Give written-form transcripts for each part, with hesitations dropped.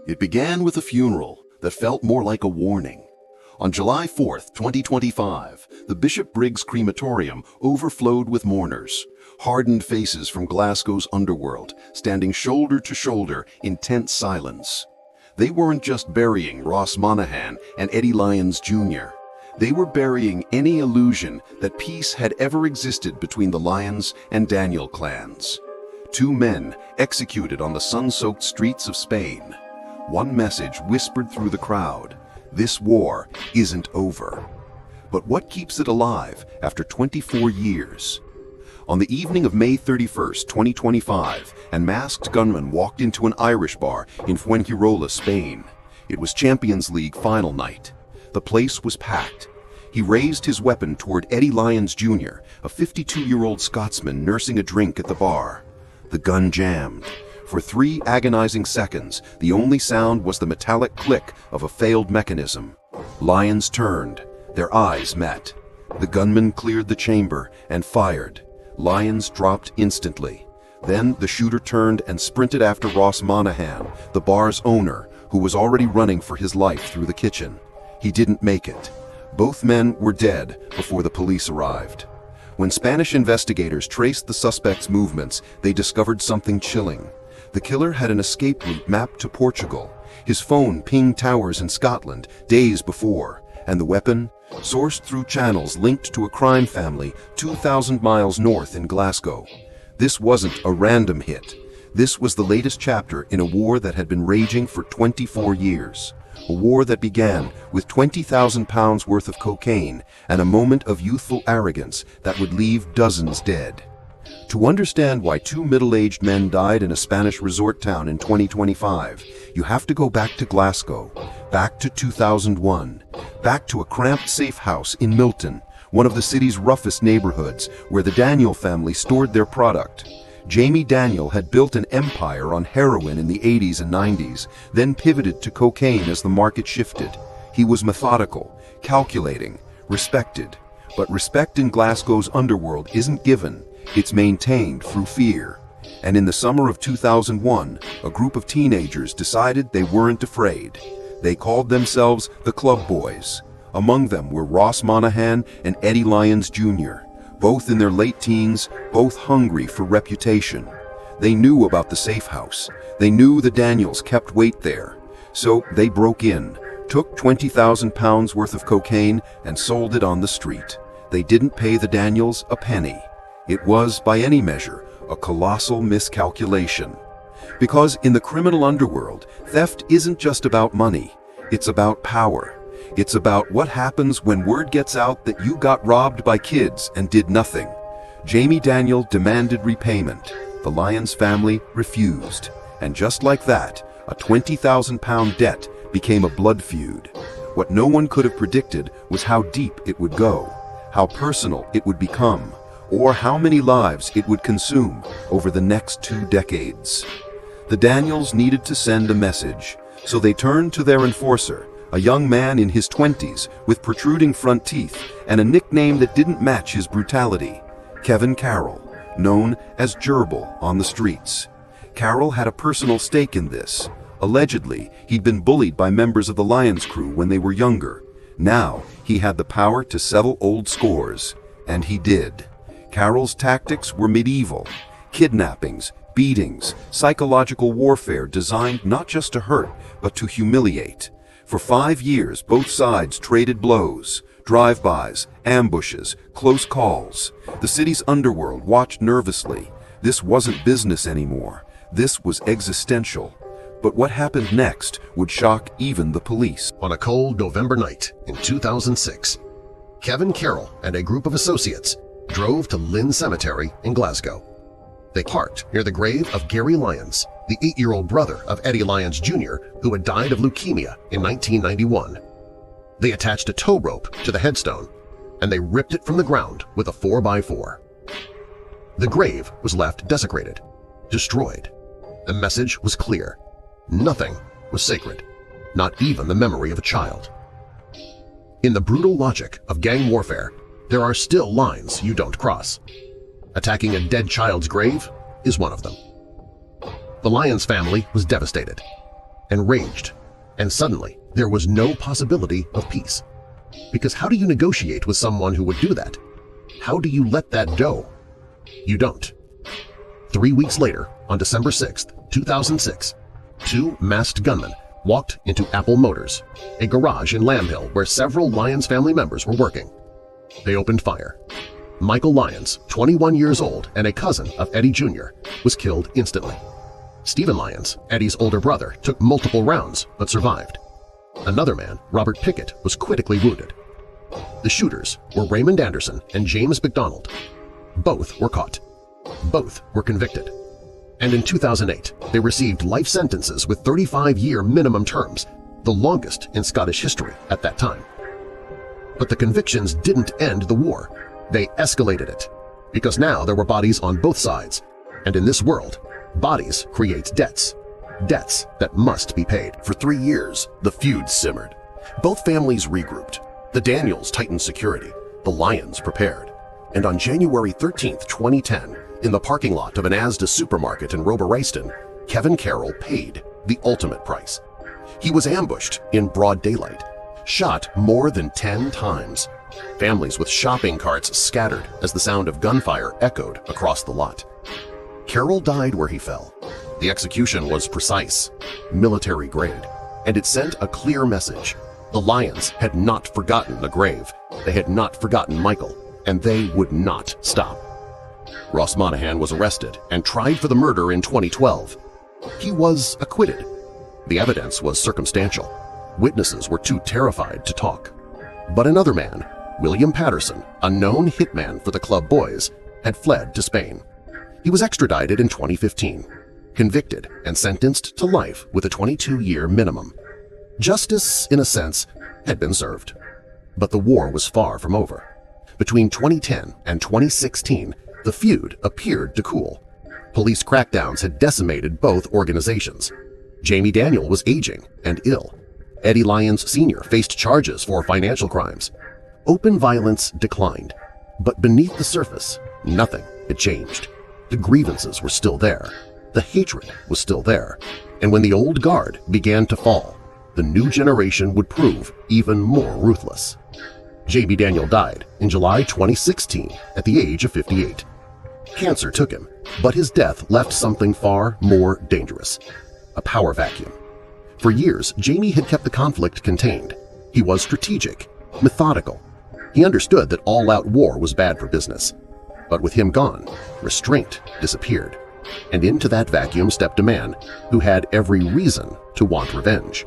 It began with a funeral that felt more like a warning. On July 4th, 2025, the Bishop Briggs crematorium overflowed with mourners, hardened faces from Glasgow's underworld, standing shoulder to shoulder in tense silence. They weren't just burying Ross Monaghan and Eddie Lyons Jr. They were burying any illusion that peace had ever existed between the Lyons and Daniel clans. Two men executed on the sun-soaked streets of Spain. One message whispered through the crowd: this war isn't over. But what keeps it alive after 24 years? On the evening of May 31st, 2025, an masked gunman walked into an Irish bar in Fuengirola, Spain. It was Champions League final night. The place was packed. He raised his weapon toward Eddie Lyons Jr., a 52-year-old Scotsman nursing a drink at the bar. The gun jammed. For 3 agonizing seconds, the only sound was the metallic click of a failed mechanism. Lyons turned. Their eyes met. The gunman cleared the chamber and fired. Lyons dropped instantly. Then the shooter turned and sprinted after Ross Monaghan, the bar's owner, who was already running for his life through the kitchen. He didn't make it. Both men were dead before the police arrived. When Spanish investigators traced the suspect's movements, they discovered something chilling. The killer had an escape route mapped to Portugal. His phone pinged towers in Scotland days before, and the weapon, sourced through channels linked to a crime family 2,000 miles north in Glasgow. This wasn't a random hit. This was the latest chapter in a war that had been raging for 24 years. A war that began with £20,000 worth of cocaine and a moment of youthful arrogance that would leave dozens dead. To understand why 2 middle-aged men died in a Spanish resort town in 2025, you have to go back to Glasgow, back to 2001, back to a cramped safe house in Milton, one of the city's roughest neighborhoods, where the Daniel family stored their product. Jamie Daniel had built an empire on heroin in the 80s and 90s, then pivoted to cocaine as the market shifted. He was methodical, calculating, respected. But respect in Glasgow's underworld isn't given. It's maintained through fear. And in the summer of 2001, a group of teenagers decided they weren't afraid. They called themselves the Club Boys. Among them were Ross Monaghan and Eddie Lyons Jr., both in their late teens, both hungry for reputation. They knew about the safe house. They knew the Daniels kept weight there. So they broke in, took £20,000 worth of cocaine and sold it on the street. They didn't pay the Daniels a penny. It was, by any measure, a colossal miscalculation. Because in the criminal underworld, theft isn't just about money. It's about power. It's about what happens when word gets out that you got robbed by kids and did nothing. Jamie Daniel demanded repayment. The Lyons family refused. And just like that, a £20,000 debt became a blood feud. What no one could have predicted was how deep it would go, how personal it would become, or how many lives it would consume over the next 2 decades. The Daniels needed to send a message, so they turned to their enforcer, a young man in his 20s with protruding front teeth and a nickname that didn't match his brutality, Kevin Carroll, known as Gerbil on the streets. Carroll had a personal stake in this. Allegedly, he'd been bullied by members of the Lyons crew when they were younger. Now, he had the power to settle old scores, and he did. Carroll's tactics were medieval: kidnappings, beatings, psychological warfare designed not just to hurt, but to humiliate. For 5 years, both sides traded blows, drive-bys, ambushes, close calls. The city's underworld watched nervously. This wasn't business anymore. This was existential. But what happened next would shock even the police. On a cold November night in 2006, Kevin Carroll and a group of associates drove to Lynn Cemetery in Glasgow. They parked near the grave of Gary Lyons, the 8-year-old brother of Eddie Lyons Jr., who had died of leukemia in 1991. They attached a tow rope to the headstone, and they ripped it from the ground with a 4x4. The grave was left desecrated, destroyed. The message was clear. Nothing was sacred, not even the memory of a child. In the brutal logic of gang warfare, there are still lines you don't cross. Attacking a dead child's grave is one of them. The Lyons family was devastated. and raged, and suddenly there was no possibility of peace. Because how do you negotiate with someone who would do that? How do you let that go? You don't. 3 weeks later, on December 6, 2006, two masked gunmen walked into Apple Motors, a garage in Lamb Hill where several Lyons family members were working. They opened fire. Michael Lyons, 21 years old and a cousin of Eddie Jr., was killed instantly. Stephen Lyons, Eddie's older brother, took multiple rounds but survived. Another man, Robert Pickett, was critically wounded. The shooters were Raymond Anderson and James McDonald. Both were caught. Both were convicted. And in 2008, they received life sentences with 35-year minimum terms, the longest in Scottish history at that time. But the convictions didn't end the war. They escalated it, because now there were bodies on both sides, and in this world, bodies create debts. Debts that must be paid. For 3 years, the feud simmered. Both families regrouped. The Daniels tightened security, the Lyons prepared. And on January 13, 2010, in the parking lot of an Asda supermarket in Rober Royston, Kevin Carroll paid the ultimate price. He was ambushed in broad daylight, shot more than 10 times. Families with shopping carts scattered as the sound of gunfire echoed across the lot. Carroll died where he fell. The execution was precise, military grade, and it sent a clear message. The Lyons had not forgotten the grave, they had not forgotten Michael, and they would not stop. Ross Monahan was arrested and tried for the murder in 2012. He was acquitted. The evidence was circumstantial. Witnesses were too terrified to talk. But another man, William Patterson, a known hitman for the club boys, had fled to Spain. He was extradited in 2015, convicted and sentenced to life with a 22-year minimum. Justice, in a sense, had been served. But the war was far from over. Between 2010 and 2016, the feud appeared to cool. Police crackdowns had decimated both organizations. Jamie Daniel was aging and ill. Eddie Lyons Sr. faced charges for financial crimes. Open violence declined, but beneath the surface, nothing had changed. The grievances were still there. The hatred was still there. And when the old guard began to fall, the new generation would prove even more ruthless. Jamie Daniel died in July 2016 at the age of 58. Cancer took him, but his death left something far more dangerous: a power vacuum. For years, Jamie had kept the conflict contained. He was strategic, methodical. He understood that all-out war was bad for business. But with him gone, restraint disappeared. And into that vacuum stepped a man who had every reason to want revenge.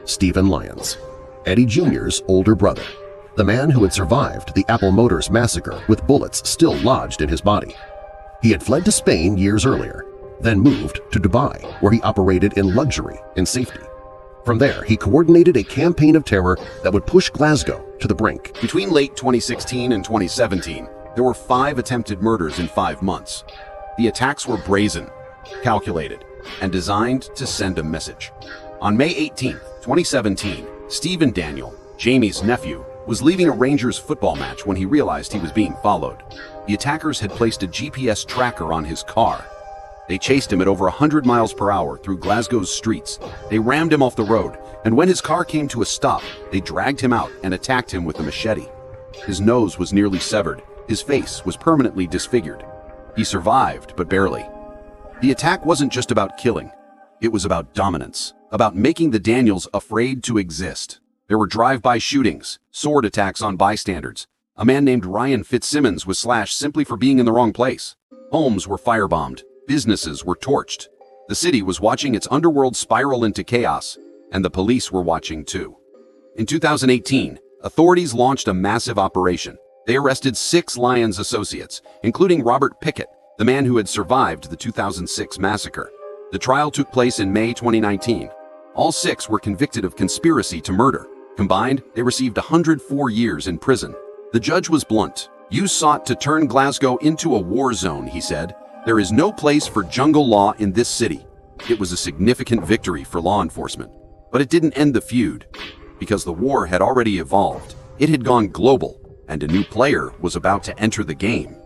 Stephen Lyons, Eddie Jr.'s older brother, the man who had survived the Apple Motors massacre with bullets still lodged in his body. He had fled to Spain years earlier, then moved to Dubai, where he operated in luxury and safety. From there, he coordinated a campaign of terror that would push Glasgow to the brink. Between late 2016 and 2017, there were 5 attempted murders in 5 months. The attacks were brazen, calculated, and designed to send a message. On May 18, 2017, Stephen Daniel, Jamie's nephew, was leaving a Rangers football match when he realized he was being followed. The attackers had placed a GPS tracker on his car. They chased him at over 100 miles per hour through Glasgow's streets. They rammed him off the road, and when his car came to a stop, they dragged him out and attacked him with a machete. His nose was nearly severed. His face was permanently disfigured. He survived, but barely. The attack wasn't just about killing. It was about dominance, about making the Daniels afraid to exist. There were drive-by shootings, sword attacks on bystanders. A man named Ryan Fitzsimmons was slashed simply for being in the wrong place. Homes were firebombed. Businesses were torched. The city was watching its underworld spiral into chaos, and the police were watching too. In 2018, authorities launched a massive operation. They arrested 6 Lyons associates, including Robert Pickett, the man who had survived the 2006 massacre. The trial took place in May 2019. All 6 were convicted of conspiracy to murder. Combined, they received 104 years in prison. The judge was blunt. "You sought to turn Glasgow into a war zone," he said. "There is no place for jungle law in this city." It was a significant victory for law enforcement. But it didn't end the feud, because the war had already evolved. It had gone global, and a new player was about to enter the game.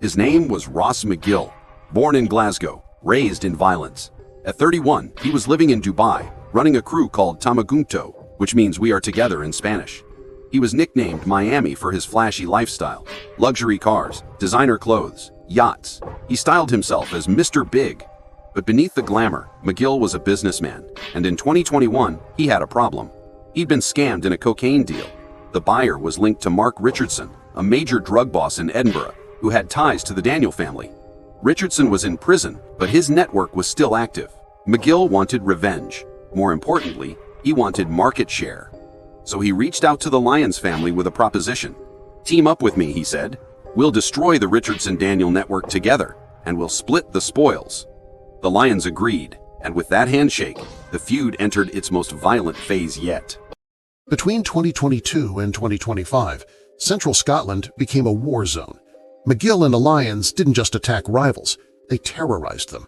His name was Ross McGill, born in Glasgow, raised in violence. At 31, he was living in Dubai, running a crew called Tamagunto, which means we are together in Spanish. He was nicknamed Miami for his flashy lifestyle, luxury cars, designer clothes, yachts. He styled himself as Mr. Big. But beneath the glamour, McGill was a businessman, and in 2021, he had a problem. He'd been scammed in a cocaine deal. The buyer was linked to Mark Richardson, a major drug boss in Edinburgh, who had ties to the Daniel family. Richardson was in prison, but his network was still active. McGill wanted revenge. More importantly, he wanted market share. So he reached out to the Lyons family with a proposition. "Team up with me," he said. "We'll destroy the Richardson-Daniel network together, and we'll split the spoils." The Lyons agreed, and with that handshake, the feud entered its most violent phase yet. Between 2022 and 2025, Central Scotland became a war zone. McGill and the Lyons didn't just attack rivals, they terrorized them.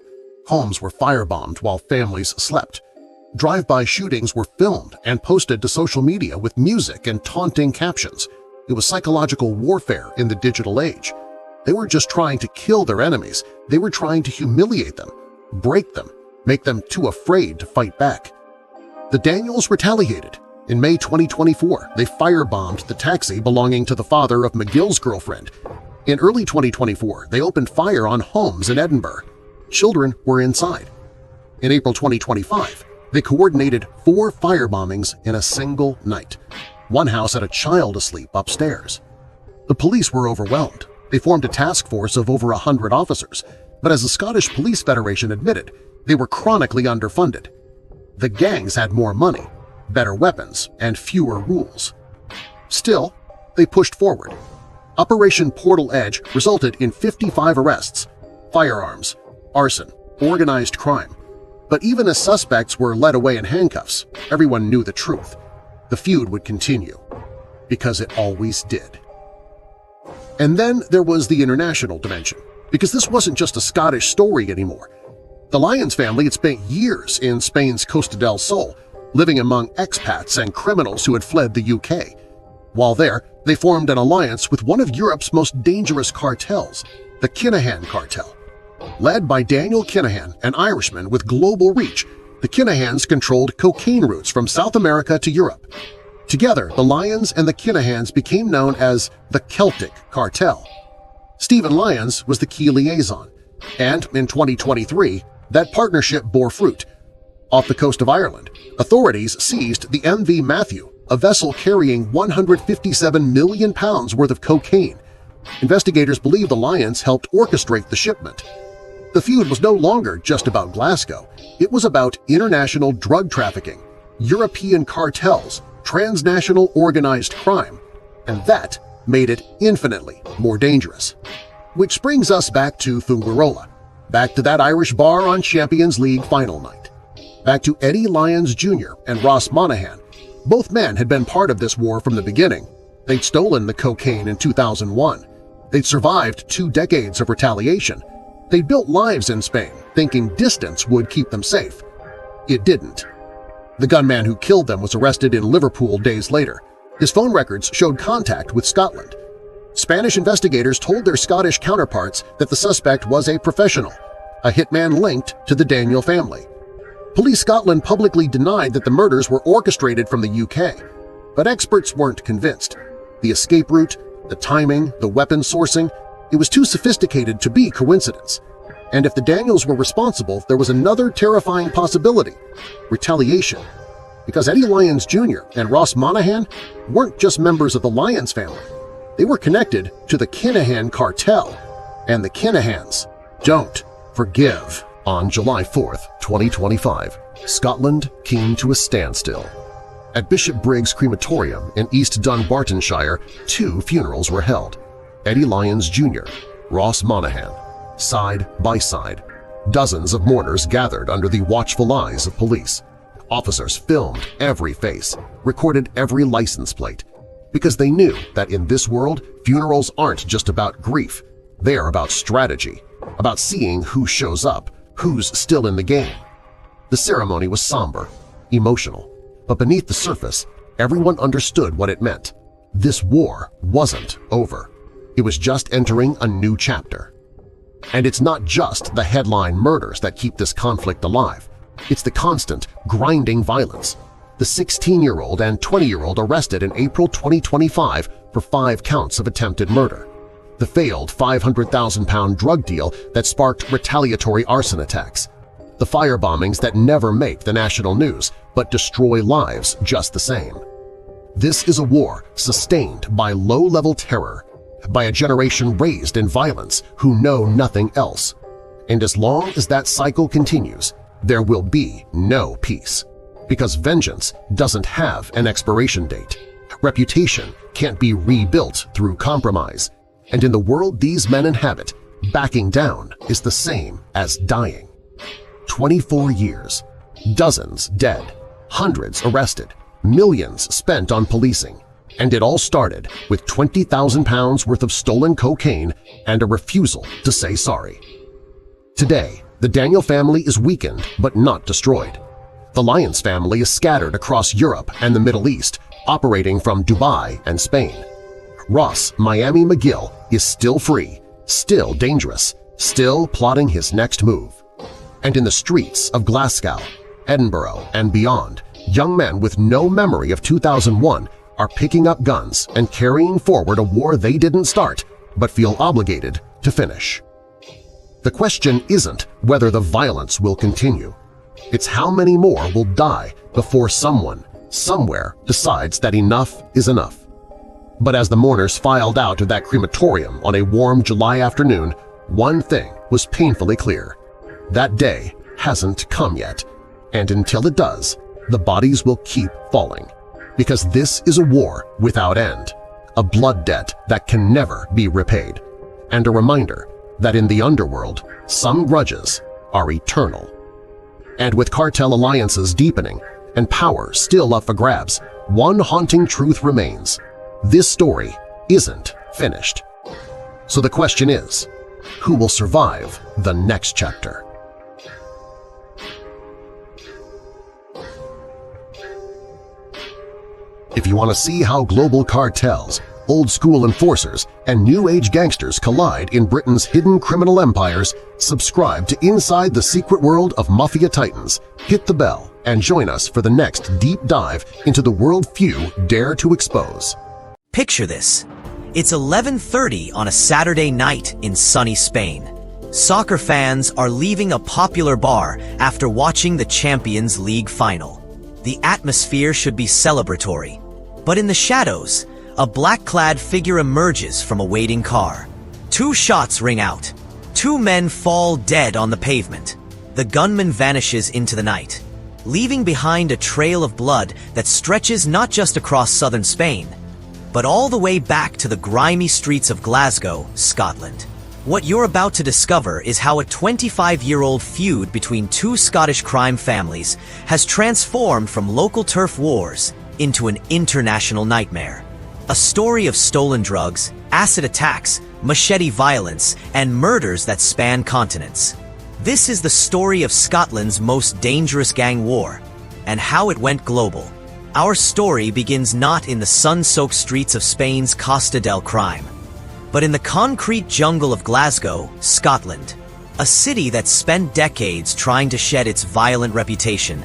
Homes were firebombed while families slept. Drive-by shootings were filmed and posted to social media with music and taunting captions. It was psychological warfare in the digital age. They weren't just trying to kill their enemies, they were trying to humiliate them, break them, make them too afraid to fight back. The Daniels retaliated. In May 2024, they firebombed the taxi belonging to the father of McGill's girlfriend. In early 2024, they opened fire on homes in Edinburgh. Children were inside. In April 2025, they coordinated 4 firebombings in a single night. One house had a child asleep upstairs. The police were overwhelmed. They formed a task force of over 100 officers, but as the Scottish Police Federation admitted, they were chronically underfunded. The gangs had more money, better weapons, and fewer rules. Still, they pushed forward. Operation Portal Edge resulted in 55 arrests, firearms, arson, organized crime. But even as suspects were led away in handcuffs, everyone knew the truth. The feud would continue, because it always did. And then there was the international dimension, because this wasn't just a Scottish story anymore. The Lyons family had spent years in Spain's Costa del Sol, living among expats and criminals who had fled the UK. While there, they formed an alliance with one of Europe's most dangerous cartels, the Kinahan Cartel. Led by Daniel Kinahan, an Irishman with global reach, the Kinahans controlled cocaine routes from South America to Europe. Together, the Lyons and the Kinahans became known as the Celtic Cartel. Stephen Lyons was the key liaison, and in 2023, that partnership bore fruit. Off the coast of Ireland, authorities seized the MV Matthew, a vessel carrying £157 million worth of cocaine. Investigators believe the Lyons helped orchestrate the shipment. The feud was no longer just about Glasgow. It was about international drug trafficking, European cartels, transnational organized crime, and that made it infinitely more dangerous. Which brings us back to Fungirola, back to that Irish bar on Champions League final night, back to Eddie Lyons Jr. and Ross Monaghan. Both men had been part of this war from the beginning. They'd stolen the cocaine in 2001. They'd survived 2 decades of retaliation. They'd built lives in Spain, thinking distance would keep them safe. It didn't. The gunman who killed them was arrested in Liverpool days later. His phone records showed contact with Scotland. Spanish investigators told their Scottish counterparts that the suspect was a professional, a hitman linked to the Daniel family. Police Scotland publicly denied that the murders were orchestrated from the UK, but experts weren't convinced. The escape route, the timing, the weapon sourcing, it was too sophisticated to be coincidence. And if the Daniels were responsible, there was another terrifying possibility – retaliation. Because Eddie Lyons Jr. and Ross Monaghan weren't just members of the Lyons family. They were connected to the Kinahan Cartel, and the Kinahans don't forgive. On July 4, 2025, Scotland came to a standstill. At Bishop Briggs Crematorium in East Dunbartonshire, 2 funerals were held. Eddie Lyons Jr., Ross Monaghan, side by side. Dozens of mourners gathered under the watchful eyes of police. Officers filmed every face, recorded every license plate, because they knew that in this world, funerals aren't just about grief. They're about strategy, about seeing who shows up, who's still in the game. The ceremony was somber, emotional, but beneath the surface, everyone understood what it meant. This war wasn't over. It was just entering a new chapter. And it's not just the headline murders that keep this conflict alive. It's the constant, grinding violence. The 16-year-old and 20-year-old arrested in April 2025 for 5 counts of attempted murder. The failed 500,000-pound drug deal that sparked retaliatory arson attacks. The firebombings that never make the national news but destroy lives just the same. This is a war sustained by low-level terror, by a generation raised in violence who know nothing else. And as long as that cycle continues, there will be no peace. Because vengeance doesn't have an expiration date. Reputation can't be rebuilt through compromise. And in the world these men inhabit, backing down is the same as dying. 24 years, dozens dead, hundreds arrested, millions spent on policing. And it all started with 20,000 pounds worth of stolen cocaine and a refusal to say sorry. Today, the Daniel family is weakened but not destroyed. The Lyons family is scattered across Europe and the Middle East, operating from Dubai and Spain. Ross Miami McGill is still free, still dangerous, still plotting his next move. And in the streets of Glasgow, Edinburgh, and beyond, young men with no memory of 2001 are picking up guns and carrying forward a war they didn't start but feel obligated to finish. The question isn't whether the violence will continue. It's how many more will die before someone, somewhere, decides that enough is enough. But as the mourners filed out of that crematorium on a warm July afternoon, one thing was painfully clear. That day hasn't come yet, and until it does, the bodies will keep falling. Because this is a war without end, a blood debt that can never be repaid, and a reminder that in the underworld, some grudges are eternal. And with cartel alliances deepening and power still up for grabs, one haunting truth remains. This story isn't finished. So the question is, who will survive the next chapter? If you want to see how global cartels, old-school enforcers, and new-age gangsters collide in Britain's hidden criminal empires, subscribe to Inside the Secret World of Mafia Titans, hit the bell, and join us for the next deep dive into the world few dare to expose. Picture this. It's 11:30 on a Saturday night in sunny Spain. Soccer fans are leaving a popular bar after watching the Champions League final. The atmosphere should be celebratory. But in the shadows, a black-clad figure emerges from a waiting car. 2 shots ring out. 2 men fall dead on the pavement. The gunman vanishes into the night, leaving behind a trail of blood that stretches not just across southern Spain, but all the way back to the grimy streets of Glasgow, Scotland. What you're about to discover is how a 25-year-old feud between 2 Scottish crime families has transformed from local turf wars into an international nightmare. A story of stolen drugs, acid attacks, machete violence, and murders that span continents. This is the story of Scotland's most dangerous gang war, and how it went global. Our story begins not in the sun-soaked streets of Spain's Costa del Crime, but in the concrete jungle of Glasgow, Scotland, a city that spent decades trying to shed its violent reputation,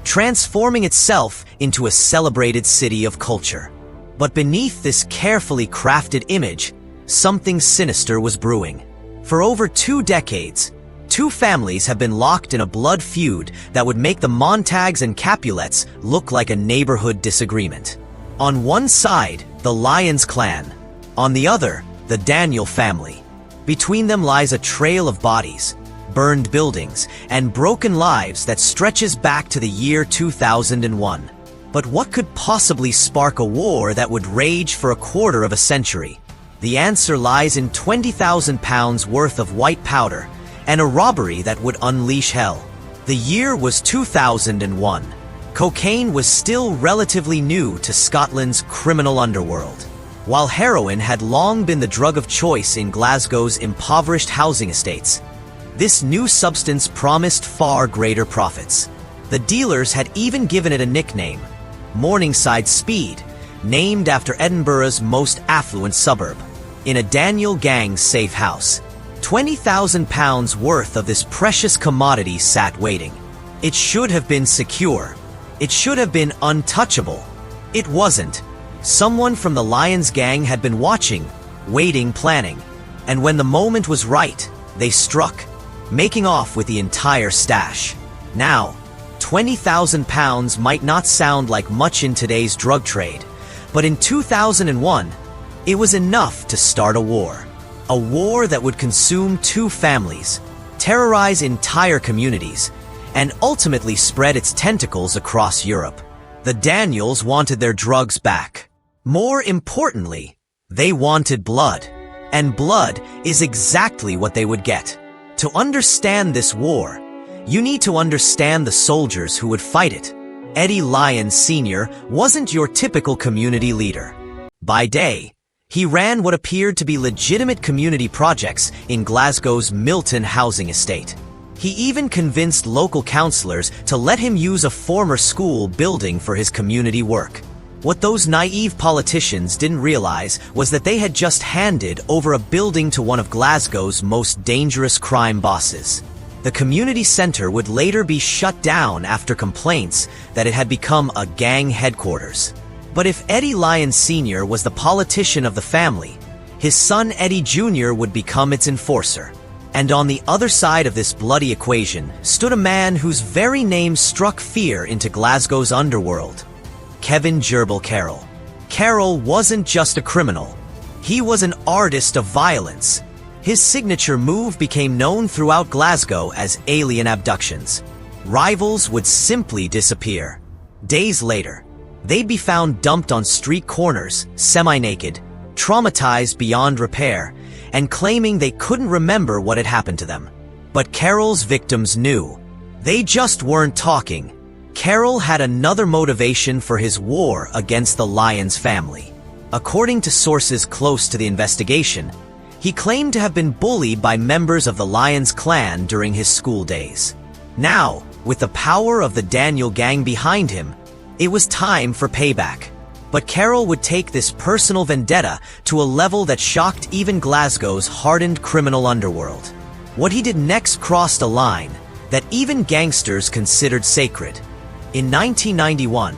transforming itself into a celebrated city of culture. But beneath this carefully crafted image, something sinister was brewing. For over 2 decades, 2 families have been locked in a blood feud that would make the Montags and Capulets look like a neighborhood disagreement. On one side, the Lyons clan. On the other, the Daniel family. Between them lies a trail of bodies, burned buildings, and broken lives that stretches back to the year 2001. But what could possibly spark a war that would rage for a quarter of a century? The answer lies in 20,000 pounds worth of white powder and a robbery that would unleash hell. The year was 2001. Cocaine was still relatively new to Scotland's criminal underworld. While heroin had long been the drug of choice in Glasgow's impoverished housing estates, this new substance promised far greater profits. The dealers had even given it a nickname, Morningside Speed, named after Edinburgh's most affluent suburb. In a Daniel gang safe house, 20,000 pounds worth of this precious commodity sat waiting. It should have been secure. It should have been untouchable. It wasn't. Someone from the Lyons gang had been watching, waiting, planning. And when the moment was right, they struck, making off with the entire stash. Now, £20,000 might not sound like much in today's drug trade, but in 2001, it was enough to start a war. A war that would consume 2 families, terrorize entire communities, and ultimately spread its tentacles across Europe. The Daniels wanted their drugs back. More importantly, they wanted blood. And blood is exactly what they would get. To understand this war, you need to understand the soldiers who would fight it. Eddie Lyons Sr. wasn't your typical community leader. By day, he ran what appeared to be legitimate community projects in Glasgow's Milton housing estate. He even convinced local councillors to let him use a former school building for his community work. What those naive politicians didn't realize was that they had just handed over a building to one of Glasgow's most dangerous crime bosses. The community centre would later be shut down after complaints that it had become a gang headquarters. But if Eddie Lyons Sr. was the politician of the family, his son Eddie Jr. would become its enforcer. And on the other side of this bloody equation stood a man whose very name struck fear into Glasgow's underworld. Kevin Gerbil Carroll. Carroll wasn't just a criminal. He was an artist of violence. His signature move became known throughout Glasgow as alien abductions. Rivals would simply disappear. Days later, they'd be found dumped on street corners, semi-naked, traumatized beyond repair, and claiming they couldn't remember what had happened to them. But Carroll's victims knew. They just weren't talking. Carroll had another motivation for his war against the Lyons family. According to sources close to the investigation, he claimed to have been bullied by members of the Lyons clan during his school days. Now, with the power of the Daniel gang behind him, it was time for payback. But Carroll would take this personal vendetta to a level that shocked even Glasgow's hardened criminal underworld. What he did next crossed a line that even gangsters considered sacred. In 1991,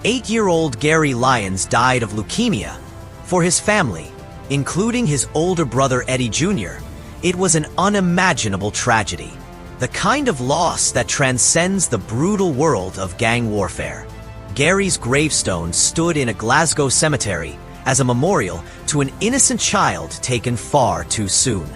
8-year-old Gary Lyons died of leukemia. For his family, including his older brother Eddie Jr., it was an unimaginable tragedy. The kind of loss that transcends the brutal world of gang warfare. Gary's gravestone stood in a Glasgow cemetery as a memorial to an innocent child taken far too soon.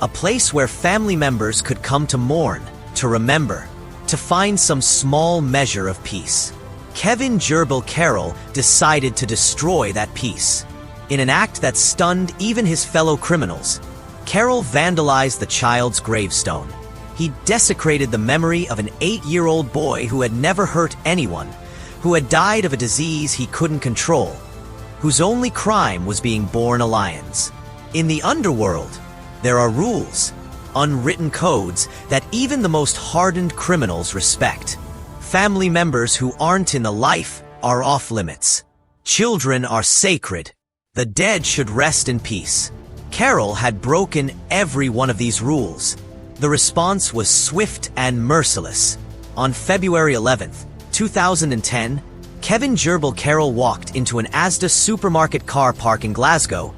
A place where family members could come to mourn, to remember, to find some small measure of peace. Kevin Gerbil Carroll decided to destroy that peace. In an act that stunned even his fellow criminals, Carroll vandalized the child's gravestone. He desecrated the memory of an 8-year-old boy who had never hurt anyone, who had died of a disease he couldn't control, whose only crime was being born a Lyons. In the underworld, there are rules, unwritten codes that even the most hardened criminals respect. Family members who aren't in the life are off limits. Children are sacred. The dead should rest in peace. Carroll had broken every one of these rules. The response was swift and merciless. On February 11th, 2010, Kevin Gerbil Carroll walked into an Asda supermarket car park in Glasgow,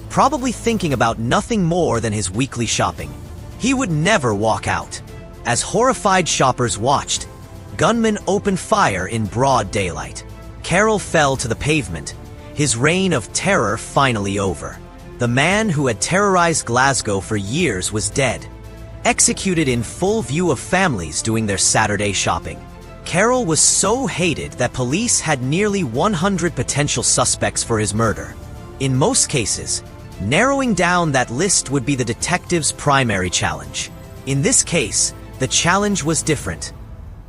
probably thinking about nothing more than his weekly shopping. He would never walk out. As horrified shoppers watched, gunmen opened fire in broad daylight. Carroll fell to the pavement, his reign of terror finally over. The man who had terrorized Glasgow for years was dead, executed in full view of families doing their Saturday shopping. Carroll was so hated that police had nearly 100 potential suspects for his murder. In most cases, narrowing down that list would be the detective's primary challenge. In this case, the challenge was different.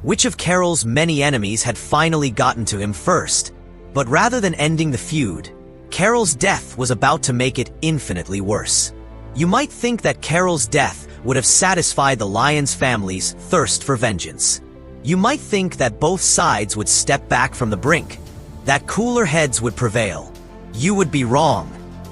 Which of Carroll's many enemies had finally gotten to him first? But rather than ending the feud, Carroll's death was about to make it infinitely worse. You might think that Carroll's death would have satisfied the Lyons family's thirst for vengeance. You might think that both sides would step back from the brink, that cooler heads would prevail. You would be wrong.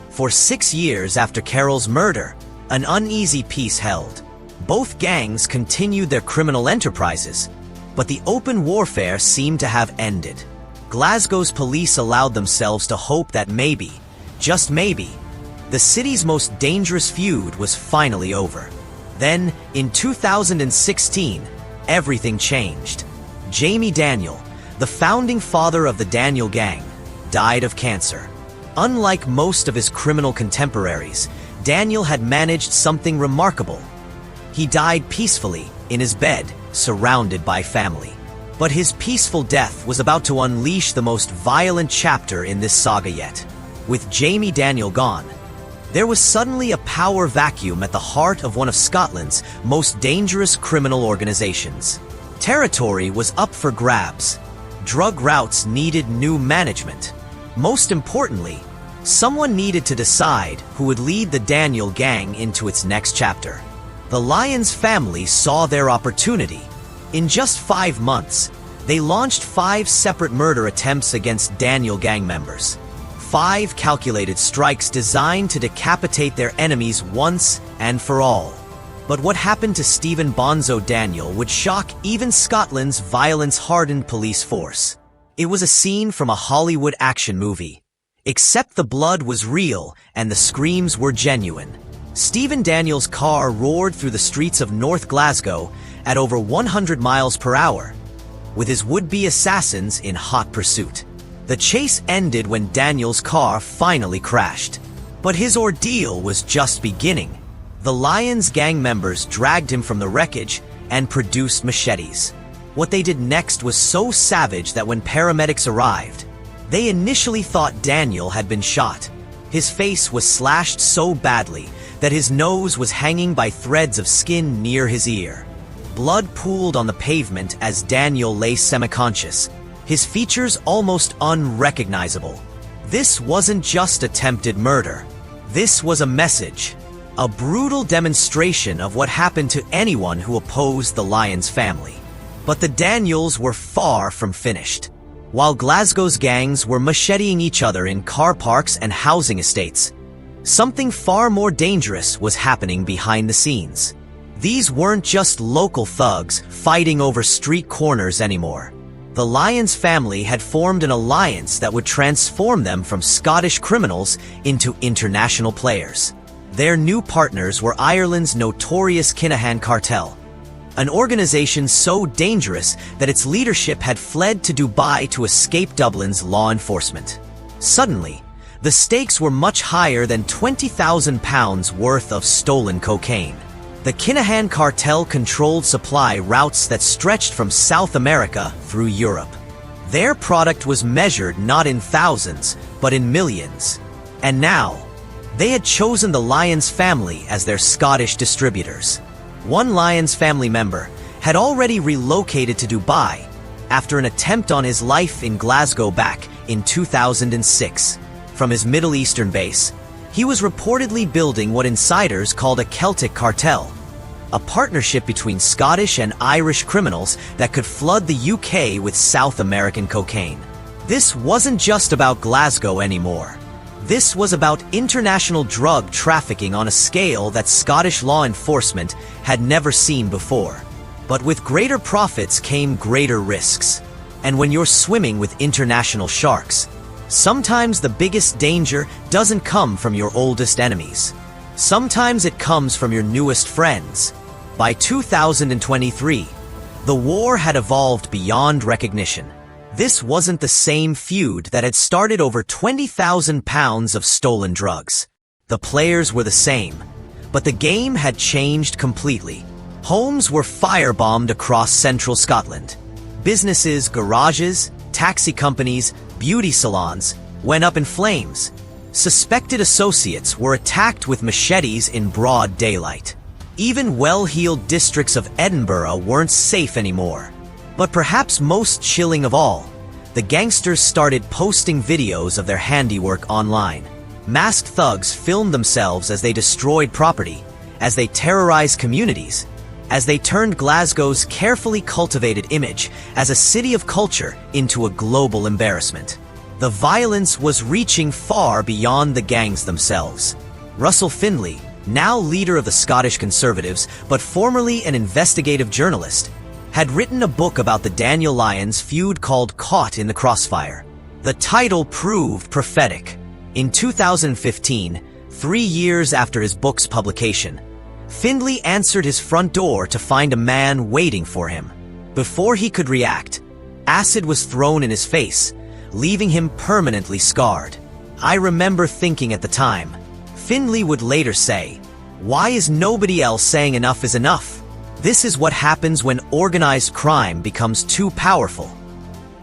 For 6 years after Carroll's murder, an uneasy peace held. Both gangs continued their criminal enterprises, But the open warfare seemed to have ended. Glasgow's police allowed themselves to hope that maybe, just maybe, the city's most dangerous feud was finally over. Then, in 2016, everything changed. Jamie Daniel, the founding father of the Daniel Gang, died of cancer. Unlike most of his criminal contemporaries, Daniel had managed something remarkable. He died peacefully, in his bed, surrounded by family. But his peaceful death was about to unleash the most violent chapter in this saga yet. With Jamie Daniel gone, there was suddenly a power vacuum at the heart of one of Scotland's most dangerous criminal organizations. Territory was up for grabs. Drug routes needed new management. Most importantly, someone needed to decide who would lead the Daniel Gang into its next chapter. The Lyons family saw their opportunity. In just 5 months, they launched 5 separate murder attempts against Daniel Gang members. 5 calculated strikes designed to decapitate their enemies once and for all. But what happened to Stephen Bonzo Daniel would shock even Scotland's violence-hardened police force. It was a scene from a Hollywood action movie. Except the blood was real and the screams were genuine. Stephen Daniel's car roared through the streets of North Glasgow at over 100 miles per hour, with his would-be assassins in hot pursuit. The chase ended when Daniel's car finally crashed. But his ordeal was just beginning. The Lyons gang members dragged him from the wreckage and produced machetes. What they did next was so savage that when paramedics arrived, they initially thought Daniel had been shot. His face was slashed so badly that his nose was hanging by threads of skin near his ear. Blood pooled on the pavement as Daniel lay semi-conscious, his features almost unrecognizable. This wasn't just attempted murder. This was a message, a brutal demonstration of what happened to anyone who opposed the Lyons family. But the Daniels were far from finished. While Glasgow's gangs were macheting each other in car parks and housing estates, something far more dangerous was happening behind the scenes. These weren't just local thugs fighting over street corners anymore. The Lyons family had formed an alliance that would transform them from Scottish criminals into international players. Their new partners were Ireland's notorious Kinahan Cartel, an organization so dangerous that its leadership had fled to Dubai to escape Dublin's law enforcement. Suddenly, the stakes were much higher than £20,000 worth of stolen cocaine. The Kinahan Cartel controlled supply routes that stretched from South America through Europe. Their product was measured not in thousands, but in millions. And now, they had chosen the Lyons family as their Scottish distributors. One Lyons family member had already relocated to Dubai after an attempt on his life in Glasgow back in 2006. From his Middle Eastern base, he was reportedly building what insiders called a Celtic cartel, a partnership between Scottish and Irish criminals that could flood the UK with South American cocaine. This wasn't just about Glasgow anymore. This was about international drug trafficking on a scale that Scottish law enforcement had never seen before. But with greater profits came greater risks. And when you're swimming with international sharks, sometimes the biggest danger doesn't come from your oldest enemies. Sometimes it comes from your newest friends. By 2023, the war had evolved beyond recognition. This wasn't the same feud that had started over £20,000 of stolen drugs. The players were the same, but the game had changed completely. Homes were firebombed across central Scotland. Businesses, garages, taxi companies, beauty salons went up in flames. Suspected associates were attacked with machetes in broad daylight. Even well-heeled districts of Edinburgh weren't safe anymore. But perhaps most chilling of all, the gangsters started posting videos of their handiwork online. Masked thugs filmed themselves as they destroyed property, as they terrorized communities, as they turned Glasgow's carefully cultivated image as a city of culture into a global embarrassment. The violence was reaching far beyond the gangs themselves. Russell Findlay, now leader of the Scottish Conservatives, but formerly an investigative journalist, had written a book about the Daniel Lyons feud called Caught in the Crossfire. The title proved prophetic. In 2015, 3 years after his book's publication, Findlay answered his front door to find a man waiting for him. Before he could react, acid was thrown in his face, leaving him permanently scarred. I remember thinking at the time, Findlay would later say, "Why is nobody else saying enough is enough?" This is what happens when organized crime becomes too powerful.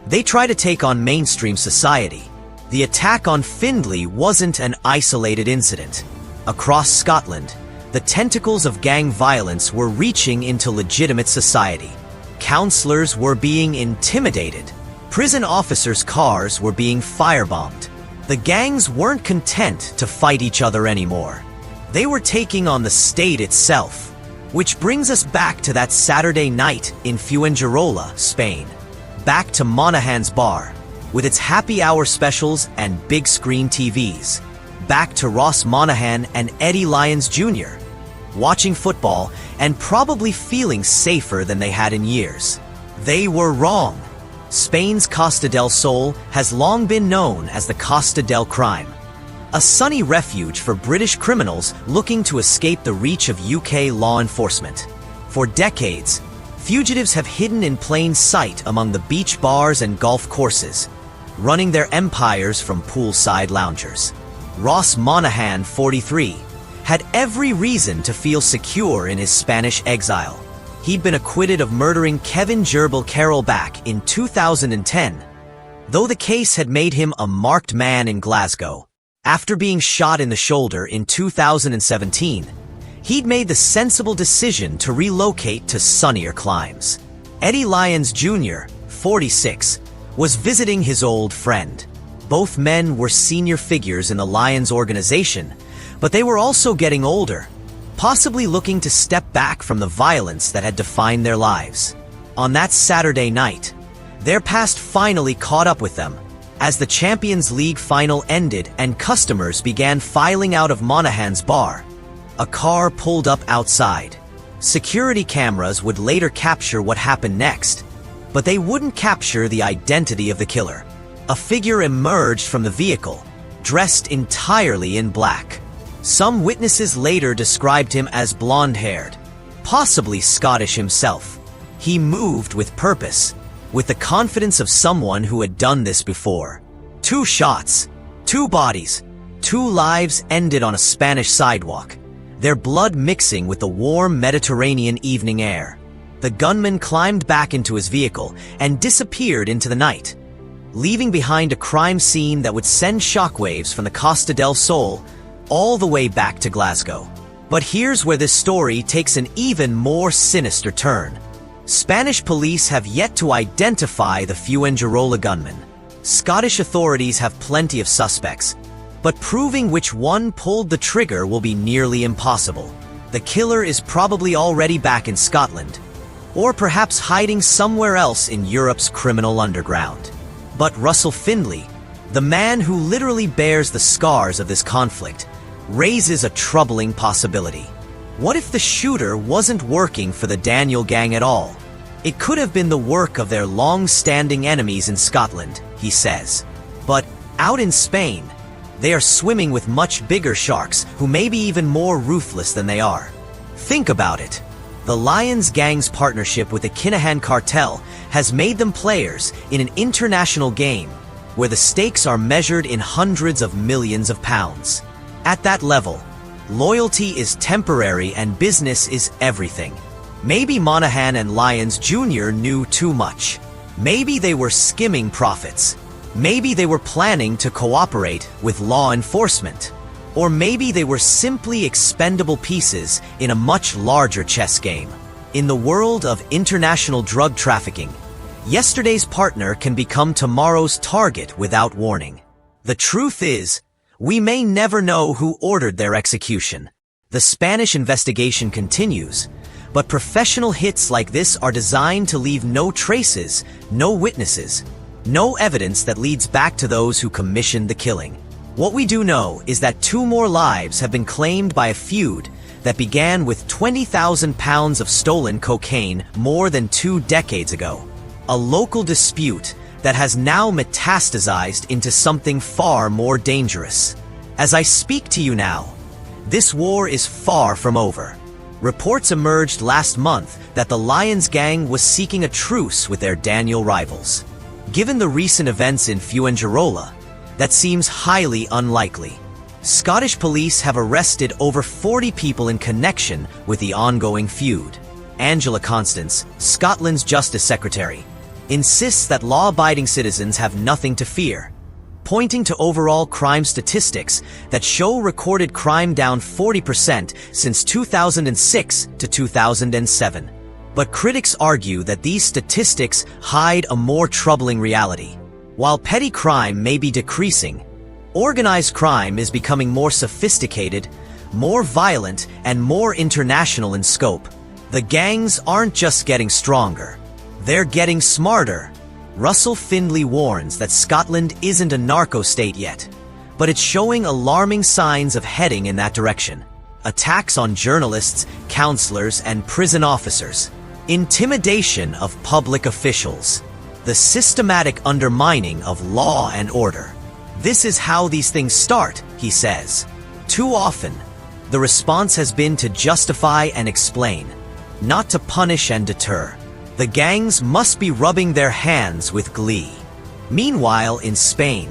They try to take on mainstream society. The attack on Findlay wasn't an isolated incident. Across Scotland, the tentacles of gang violence were reaching into legitimate society. Councillors were being intimidated. Prison officers' cars were being firebombed. The gangs weren't content to fight each other anymore. They were taking on the state itself. Which brings us back to that Saturday night in Fuengirola, Spain. Back to Monahan's bar, with its happy hour specials and big screen TVs. Back to Ross Monahan and Eddie Lyons Jr., watching football and probably feeling safer than they had in years. They were wrong. Spain's Costa del Sol has long been known as the Costa del Crime, a sunny refuge for British criminals looking to escape the reach of UK law enforcement. For decades, fugitives have hidden in plain sight among the beach bars and golf courses, running their empires from poolside loungers. Ross Monahan, 43, had every reason to feel secure in his Spanish exile. He'd been acquitted of murdering Kevin Gerbil Carroll back in 2010, though the case had made him a marked man in Glasgow. After being shot in the shoulder in 2017, he'd made the sensible decision to relocate to sunnier climes. Eddie Lyons Jr., 46, was visiting his old friend. Both men were senior figures in the Lyons organization, but they were also getting older, possibly looking to step back from the violence that had defined their lives. On that Saturday night, their past finally caught up with them, as the Champions League final ended and customers began filing out of Monahan's bar. A car pulled up outside. Security cameras would later capture what happened next, but they wouldn't capture the identity of the killer. A figure emerged from the vehicle, dressed entirely in black. Some witnesses later described him as blonde-haired, possibly Scottish himself. He moved with purpose, with the confidence of someone who had done this before. 2 shots, 2 bodies, 2 lives ended on a Spanish sidewalk, their blood mixing with the warm Mediterranean evening air. The gunman climbed back into his vehicle and disappeared into the night, leaving behind a crime scene that would send shockwaves from the Costa del Sol all the way back to Glasgow. But here's where this story takes an even more sinister turn. Spanish police have yet to identify the Fuengirola gunman. Scottish authorities have plenty of suspects, but proving which one pulled the trigger will be nearly impossible. The killer is probably already back in Scotland, or perhaps hiding somewhere else in Europe's criminal underground. But Russell Findlay, the man who literally bears the scars of this conflict, raises a troubling possibility. What if the shooter wasn't working for the Daniel gang at all? It could have been the work of their long-standing enemies in Scotland, he says. But out in Spain, they are swimming with much bigger sharks who may be even more ruthless than they are. Think about it. The Lyons gang's partnership with the Kinahan Cartel has made them players in an international game where the stakes are measured in hundreds of millions of pounds. At that level, loyalty is temporary and business is everything. Maybe Monahan and Lyons Jr. knew too much. Maybe they were skimming profits. Maybe they were planning to cooperate with law enforcement. Or maybe they were simply expendable pieces in a much larger chess game. In the world of international drug trafficking, yesterday's partner can become tomorrow's target without warning. The truth is, we may never know who ordered their execution. The Spanish investigation continues, but professional hits like this are designed to leave no traces, no witnesses, no evidence that leads back to those who commissioned the killing. What we do know is that 2 more lives have been claimed by a feud that began with 20,000 pounds of stolen cocaine more than 2 decades ago. A local dispute that has now metastasized into something far more dangerous. As I speak to you now, this war is far from over. Reports emerged last month that the Lyons gang was seeking a truce with their Daniel rivals. Given the recent events in Fuengirola, that seems highly unlikely. Scottish police have arrested over 40 people in connection with the ongoing feud. Angela Constance, Scotland's Justice Secretary, insists that law-abiding citizens have nothing to fear, pointing to overall crime statistics that show recorded crime down 40% since 2006 to 2007. But critics argue that these statistics hide a more troubling reality. While petty crime may be decreasing, organized crime is becoming more sophisticated, more violent, and more international in scope. The gangs aren't just getting stronger, they're getting smarter. Russell Findlay warns that Scotland isn't a narco-state yet, but it's showing alarming signs of heading in that direction. Attacks on journalists, counselors, and prison officers. Intimidation of public officials. The systematic undermining of law and order. This is how these things start, he says. Too often, the response has been to justify and explain, not to punish and deter. The gangs must be rubbing their hands with glee. Meanwhile, in Spain,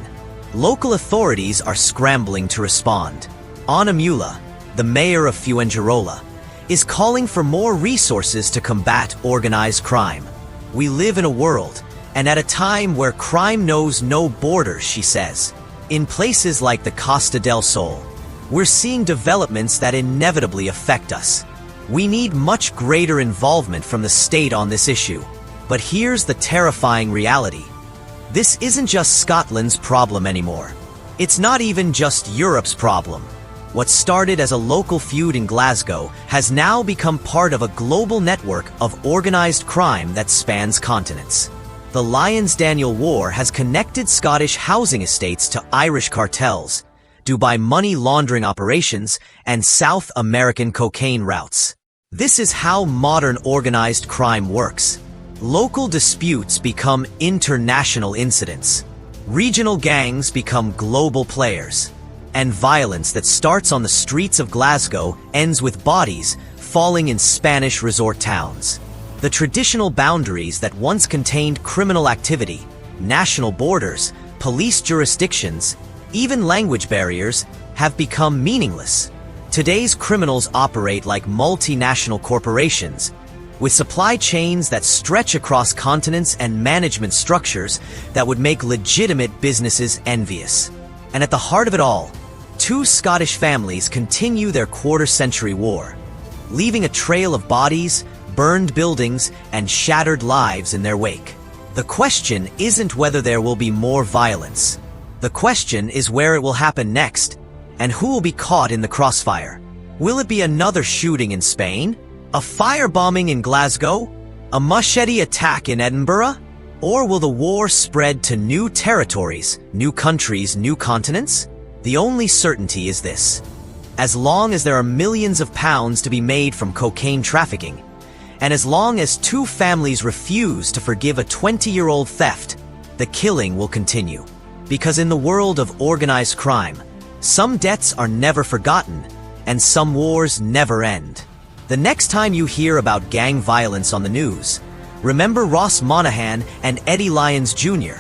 local authorities are scrambling to respond. Ana Mula, the mayor of Fuengirola, is calling for more resources to combat organized crime. We live in a world, and at a time where crime knows no borders, she says. In places like the Costa del Sol, we're seeing developments that inevitably affect us. We need much greater involvement from the state on this issue. But here's the terrifying reality. This isn't just Scotland's problem anymore. It's not even just Europe's problem. What started as a local feud in Glasgow has now become part of a global network of organized crime that spans continents. The Lyons-Daniel War has connected Scottish housing estates to Irish cartels, Dubai money laundering operations, and South American cocaine routes. This is how modern organized crime works. Local disputes become international incidents. Regional gangs become global players. And violence that starts on the streets of Glasgow ends with bodies falling in Spanish resort towns. The traditional boundaries that once contained criminal activity, national borders, police jurisdictions, even language barriers, have become meaningless. Today's criminals operate like multinational corporations, with supply chains that stretch across continents and management structures that would make legitimate businesses envious. And at the heart of it all, 2 Scottish families continue their quarter-century war, leaving a trail of bodies, burned buildings, and shattered lives in their wake. The question isn't whether there will be more violence. The question is where it will happen next, and who will be caught in the crossfire. Will it be another shooting in Spain? A firebombing in Glasgow? A machete attack in Edinburgh? Or will the war spread to new territories, new countries, new continents? The only certainty is this. As long as there are millions of pounds to be made from cocaine trafficking, and as long as 2 families refuse to forgive a 20-year-old theft, the killing will continue. Because in the world of organized crime, some debts are never forgotten, and some wars never end. The next time you hear about gang violence on the news, remember Ross Monahan and Eddie Lyons Jr.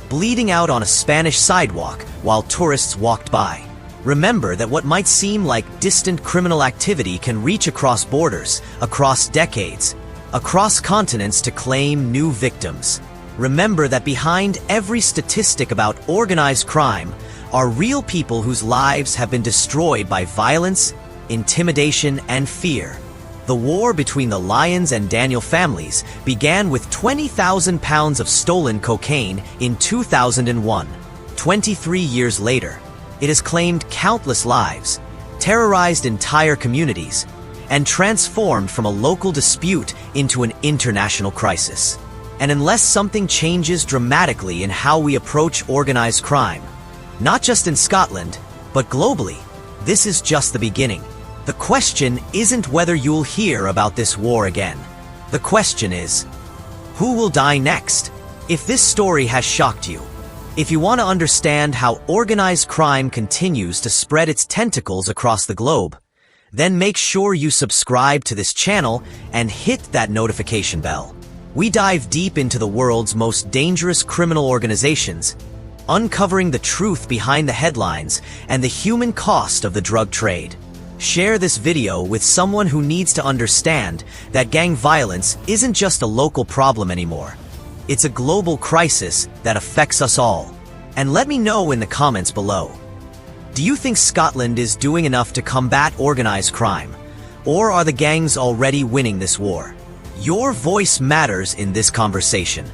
bleeding out on a Spanish sidewalk while tourists walked by. Remember that what might seem like distant criminal activity can reach across borders, across decades, across continents to claim new victims. Remember that behind every statistic about organized crime are real people whose lives have been destroyed by violence, intimidation, and fear. The war between the Lyons and Daniel families began with 20,000 pounds of stolen cocaine in 2001. 23 years later, it has claimed countless lives, terrorized entire communities, and transformed from a local dispute into an international crisis. And unless something changes dramatically in how we approach organized crime, not just in Scotland, but globally, this is just the beginning. The question isn't whether you'll hear about this war again. The question is, who will die next? If this story has shocked you, if you want to understand how organized crime continues to spread its tentacles across the globe, then make sure you subscribe to this channel and hit that notification bell. We dive deep into the world's most dangerous criminal organizations, uncovering the truth behind the headlines and the human cost of the drug trade. Share this video with someone who needs to understand that gang violence isn't just a local problem anymore. It's a global crisis that affects us all. And let me know in the comments below. Do you think Scotland is doing enough to combat organized crime? Or are the gangs already winning this war? Your voice matters in this conversation.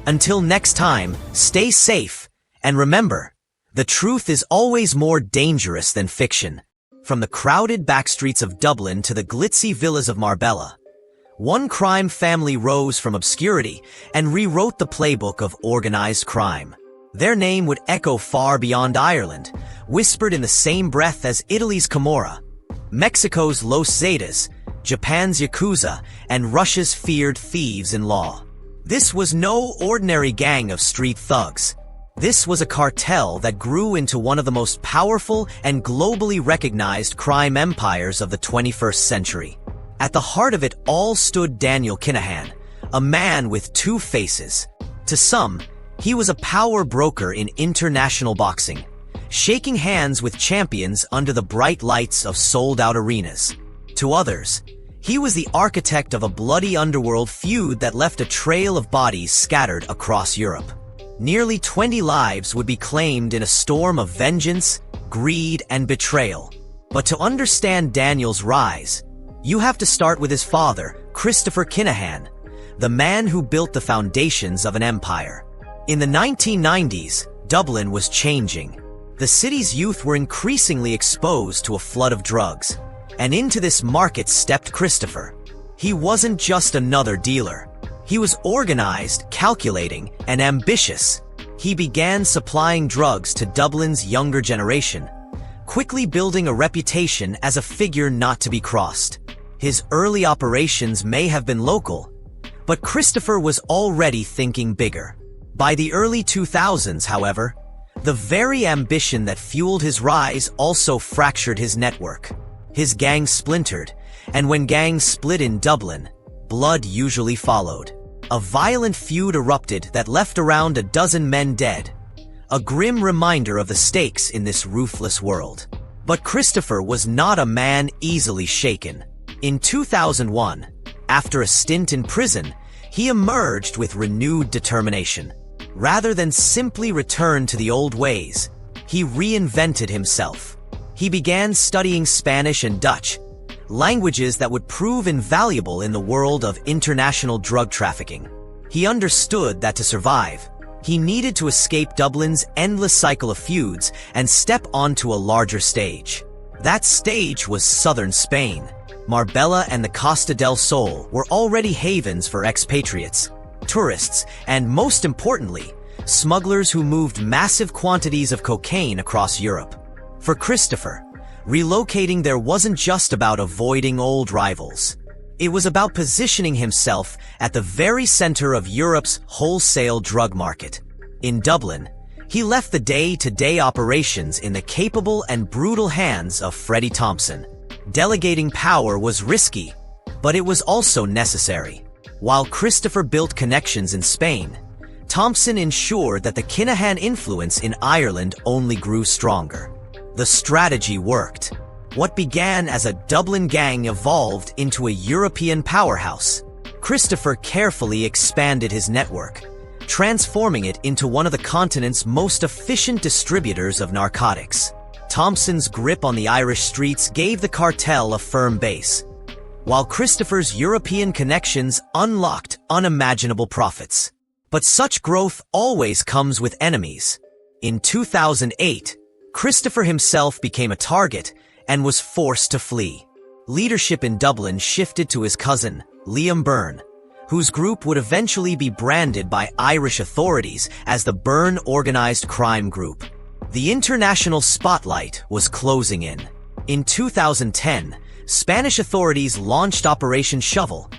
Until next time, stay safe, and remember, the truth is always more dangerous than fiction. From the crowded backstreets of Dublin to the glitzy villas of Marbella, one crime family rose from obscurity and rewrote the playbook of organized crime. Their name would echo far beyond Ireland, whispered in the same breath as Italy's Camorra, Mexico's Los Zetas, Japan's Yakuza, and Russia's feared thieves-in-law. This was no ordinary gang of street thugs. This was a cartel that grew into one of the most powerful and globally recognized crime empires of the 21st century. At the heart of it all stood Daniel Kinahan, a man with two faces. To some, he was a power broker in international boxing, shaking hands with champions under the bright lights of sold-out arenas. To others, he was the architect of a bloody underworld feud that left a trail of bodies scattered across Europe. Nearly 20 lives would be claimed in a storm of vengeance, greed, and betrayal. But to understand Daniel's rise, you have to start with his father, Christopher Kinahan, the man who built the foundations of an empire. In the 1990s, Dublin was changing. The city's youth were increasingly exposed to a flood of drugs. And into this market stepped Christopher. He wasn't just another dealer. He was organized, calculating, and ambitious. He began supplying drugs to Dublin's younger generation, quickly building a reputation as a figure not to be crossed. His early operations may have been local, but Christopher was already thinking bigger. By the early 2000s, however, the very ambition that fueled his rise also fractured his network. His gang splintered, and when gangs split in Dublin, blood usually followed. A violent feud erupted that left around a dozen men dead, a grim reminder of the stakes in this ruthless world. But Christopher was not a man easily shaken. In 2001, after a stint in prison, he emerged with renewed determination. Rather than simply return to the old ways, he reinvented himself. He began studying Spanish and Dutch, languages that would prove invaluable in the world of international drug trafficking. He understood that to survive, he needed to escape Dublin's endless cycle of feuds and step onto a larger stage. That stage was southern Spain. Marbella and the Costa del Sol were already havens for expatriates, tourists, and most importantly, smugglers who moved massive quantities of cocaine across Europe. For Christopher, relocating there wasn't just about avoiding old rivals. It was about positioning himself at the very center of Europe's wholesale drug market. In Dublin, he left the day-to-day operations in the capable and brutal hands of Freddie Thompson. Delegating power was risky, but it was also necessary. While Christopher built connections in Spain, Thompson ensured that the Kinahan influence in Ireland only grew stronger. The strategy worked. What began as a Dublin gang evolved into a European powerhouse. Christopher carefully expanded his network, transforming it into one of the continent's most efficient distributors of narcotics. Thompson's grip on the Irish streets gave the cartel a firm base, while Christopher's European connections unlocked unimaginable profits. But such growth always comes with enemies. In 2008, Christopher himself became a target and was forced to flee. Leadership in Dublin shifted to his cousin, Liam Byrne, whose group would eventually be branded by Irish authorities as the Byrne Organized Crime Group. The international spotlight was closing in. In 2010, Spanish authorities launched Operation Shovel,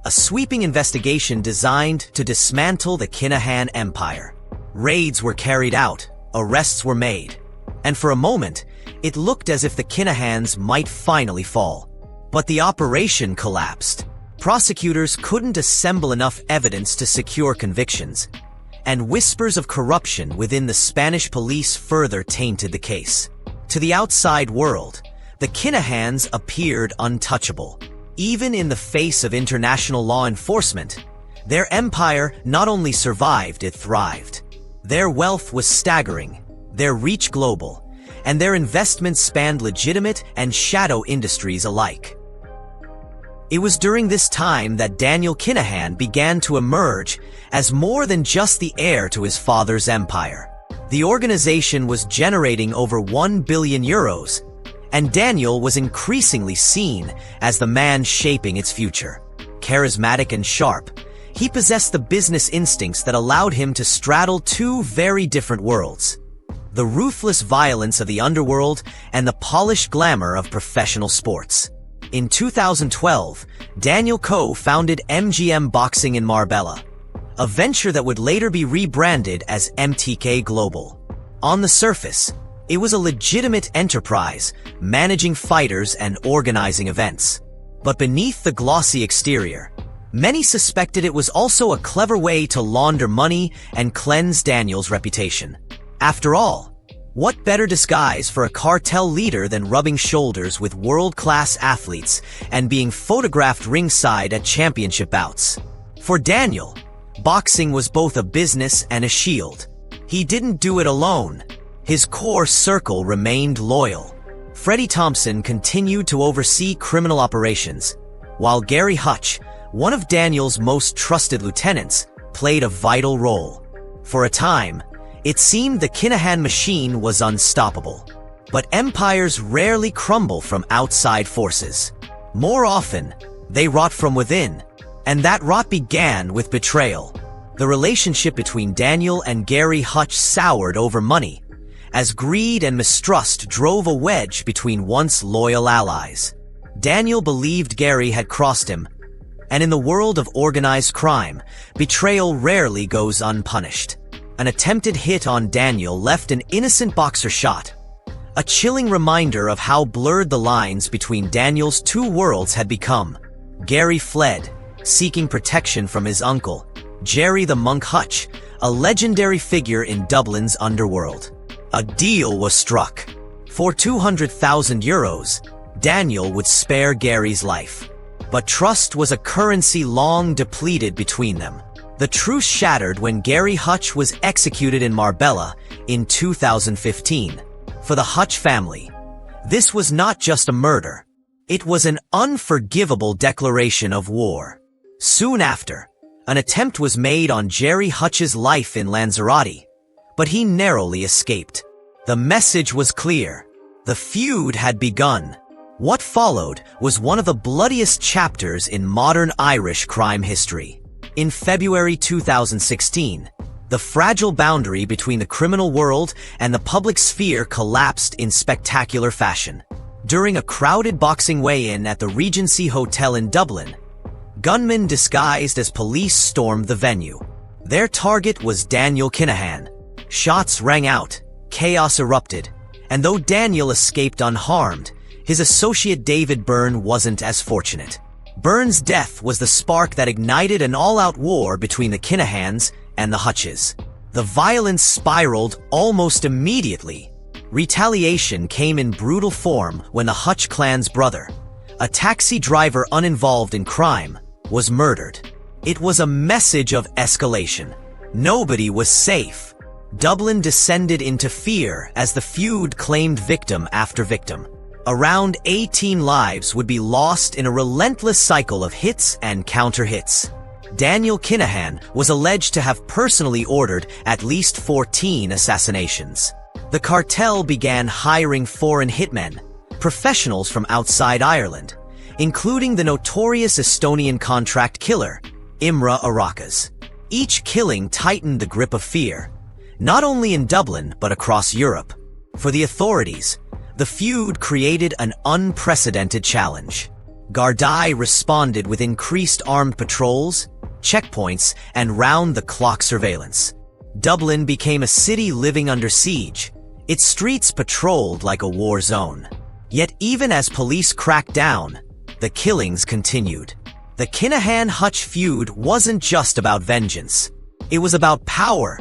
a sweeping investigation designed to dismantle the Kinahan Empire. Raids were carried out, arrests were made, and for a moment, it looked as if the Kinahans might finally fall. But the operation collapsed. Prosecutors couldn't assemble enough evidence to secure convictions, and whispers of corruption within the Spanish police further tainted the case. To the outside world, the Kinahans appeared untouchable. Even in the face of international law enforcement, their empire not only survived, it thrived. Their wealth was staggering, their reach global, and their investments spanned legitimate and shadow industries alike. It was during this time that Daniel Kinahan began to emerge as more than just the heir to his father's empire. The organization was generating over 1 billion euros, and Daniel was increasingly seen as the man shaping its future. Charismatic and sharp, he possessed the business instincts that allowed him to straddle two very different worlds: the ruthless violence of the underworld and the polished glamour of professional sports. In 2012, Daniel co-founded MGM Boxing in Marbella, a venture that would later be rebranded as MTK Global. On the surface, it was a legitimate enterprise, managing fighters and organizing events. But beneath the glossy exterior, many suspected it was also a clever way to launder money and cleanse Daniel's reputation. After all, what better disguise for a cartel leader than rubbing shoulders with world-class athletes and being photographed ringside at championship bouts? For Daniel, boxing was both a business and a shield. He didn't do it alone. His core circle remained loyal. Freddie Thompson continued to oversee criminal operations, while Gary Hutch, one of Daniel's most trusted lieutenants, played a vital role. For a time, it seemed the Kinahan machine was unstoppable. But empires rarely crumble from outside forces. More often, they rot from within, and that rot began with betrayal. The relationship between Daniel and Gary Hutch soured over money, as greed and mistrust drove a wedge between once loyal allies. Daniel believed Gary had crossed him, and in the world of organized crime, betrayal rarely goes unpunished. An attempted hit on Daniel left an innocent boxer shot, a chilling reminder of how blurred the lines between Daniel's two worlds had become. Gary fled, seeking protection from his uncle, Jerry the Monk Hutch, a legendary figure in Dublin's underworld. A deal was struck. For 200,000 euros, Daniel would spare Gary's life. But trust was a currency long depleted between them. The truce shattered when Gary Hutch was executed in Marbella in 2015. For the Hutch family, this was not just a murder. It was an unforgivable declaration of war. Soon after, an attempt was made on Jerry Hutch's life in Lanzarote, but he narrowly escaped. The message was clear. The feud had begun. What followed was one of the bloodiest chapters in modern Irish crime history. In February 2016, the fragile boundary between the criminal world and the public sphere collapsed in spectacular fashion. During a crowded boxing weigh-in at the Regency Hotel in Dublin, gunmen disguised as police stormed the venue. Their target was Daniel Kinahan. Shots rang out, chaos erupted, and though Daniel escaped unharmed, his associate David Byrne wasn't as fortunate. Byrne's death was the spark that ignited an all-out war between the Kinahans and the Hutches. The violence spiraled almost immediately. Retaliation came in brutal form when the Hutch clan's brother, a taxi driver uninvolved in crime, was murdered. It was a message of escalation. Nobody was safe. Dublin descended into fear as the feud claimed victim after victim. Around 18 lives would be lost in a relentless cycle of hits and counter-hits. Daniel Kinahan was alleged to have personally ordered at least 14 assassinations. The cartel began hiring foreign hitmen, professionals from outside Ireland, including the notorious Estonian contract killer, Imre Arakas. Each killing tightened the grip of fear, not only in Dublin but across Europe. For the authorities, The feud created an unprecedented challenge. Gardaí responded with increased armed patrols, checkpoints, and round-the-clock surveillance. Dublin became a city living under siege, its streets patrolled like a war zone. Yet even as police cracked down, the killings continued. The Kinahan-Hutch feud wasn't just about vengeance. It was about power,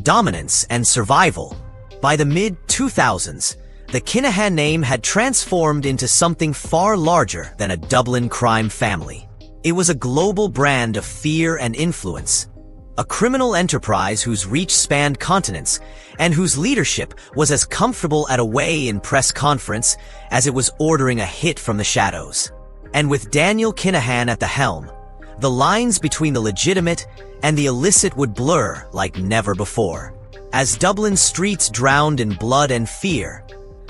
dominance, and survival. By the mid-2000s, the Kinahan name had transformed into something far larger than a Dublin crime family. It was a global brand of fear and influence, a criminal enterprise whose reach spanned continents and whose leadership was as comfortable at a weigh-in press conference as it was ordering a hit from the shadows. And with Daniel Kinahan at the helm, the lines between the legitimate and the illicit would blur like never before. As Dublin's streets drowned in blood and fear,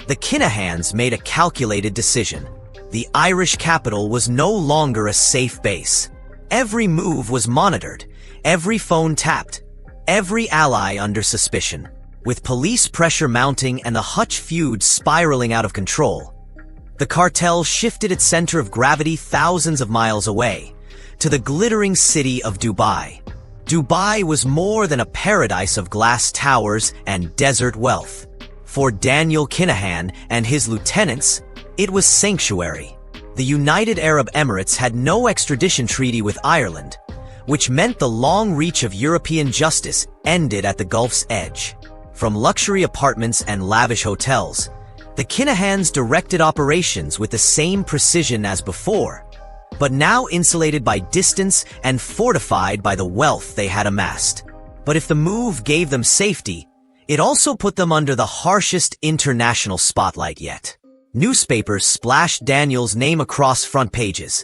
the Kinahans made a calculated decision. The Irish capital was no longer a safe base. Every move was monitored, every phone tapped, every ally under suspicion. With police pressure mounting and the Hutch feud spiraling out of control, the cartel shifted its center of gravity thousands of miles away, to the glittering city of Dubai. Dubai was more than a paradise of glass towers and desert wealth. For Daniel Kinahan and his lieutenants, it was sanctuary. The United Arab Emirates had no extradition treaty with Ireland, which meant the long reach of European justice ended at the Gulf's edge. From luxury apartments and lavish hotels, the Kinahans directed operations with the same precision as before, but now insulated by distance and fortified by the wealth they had amassed. But if the move gave them safety, it also put them under the harshest international spotlight yet. Newspapers splashed Daniel's name across front pages,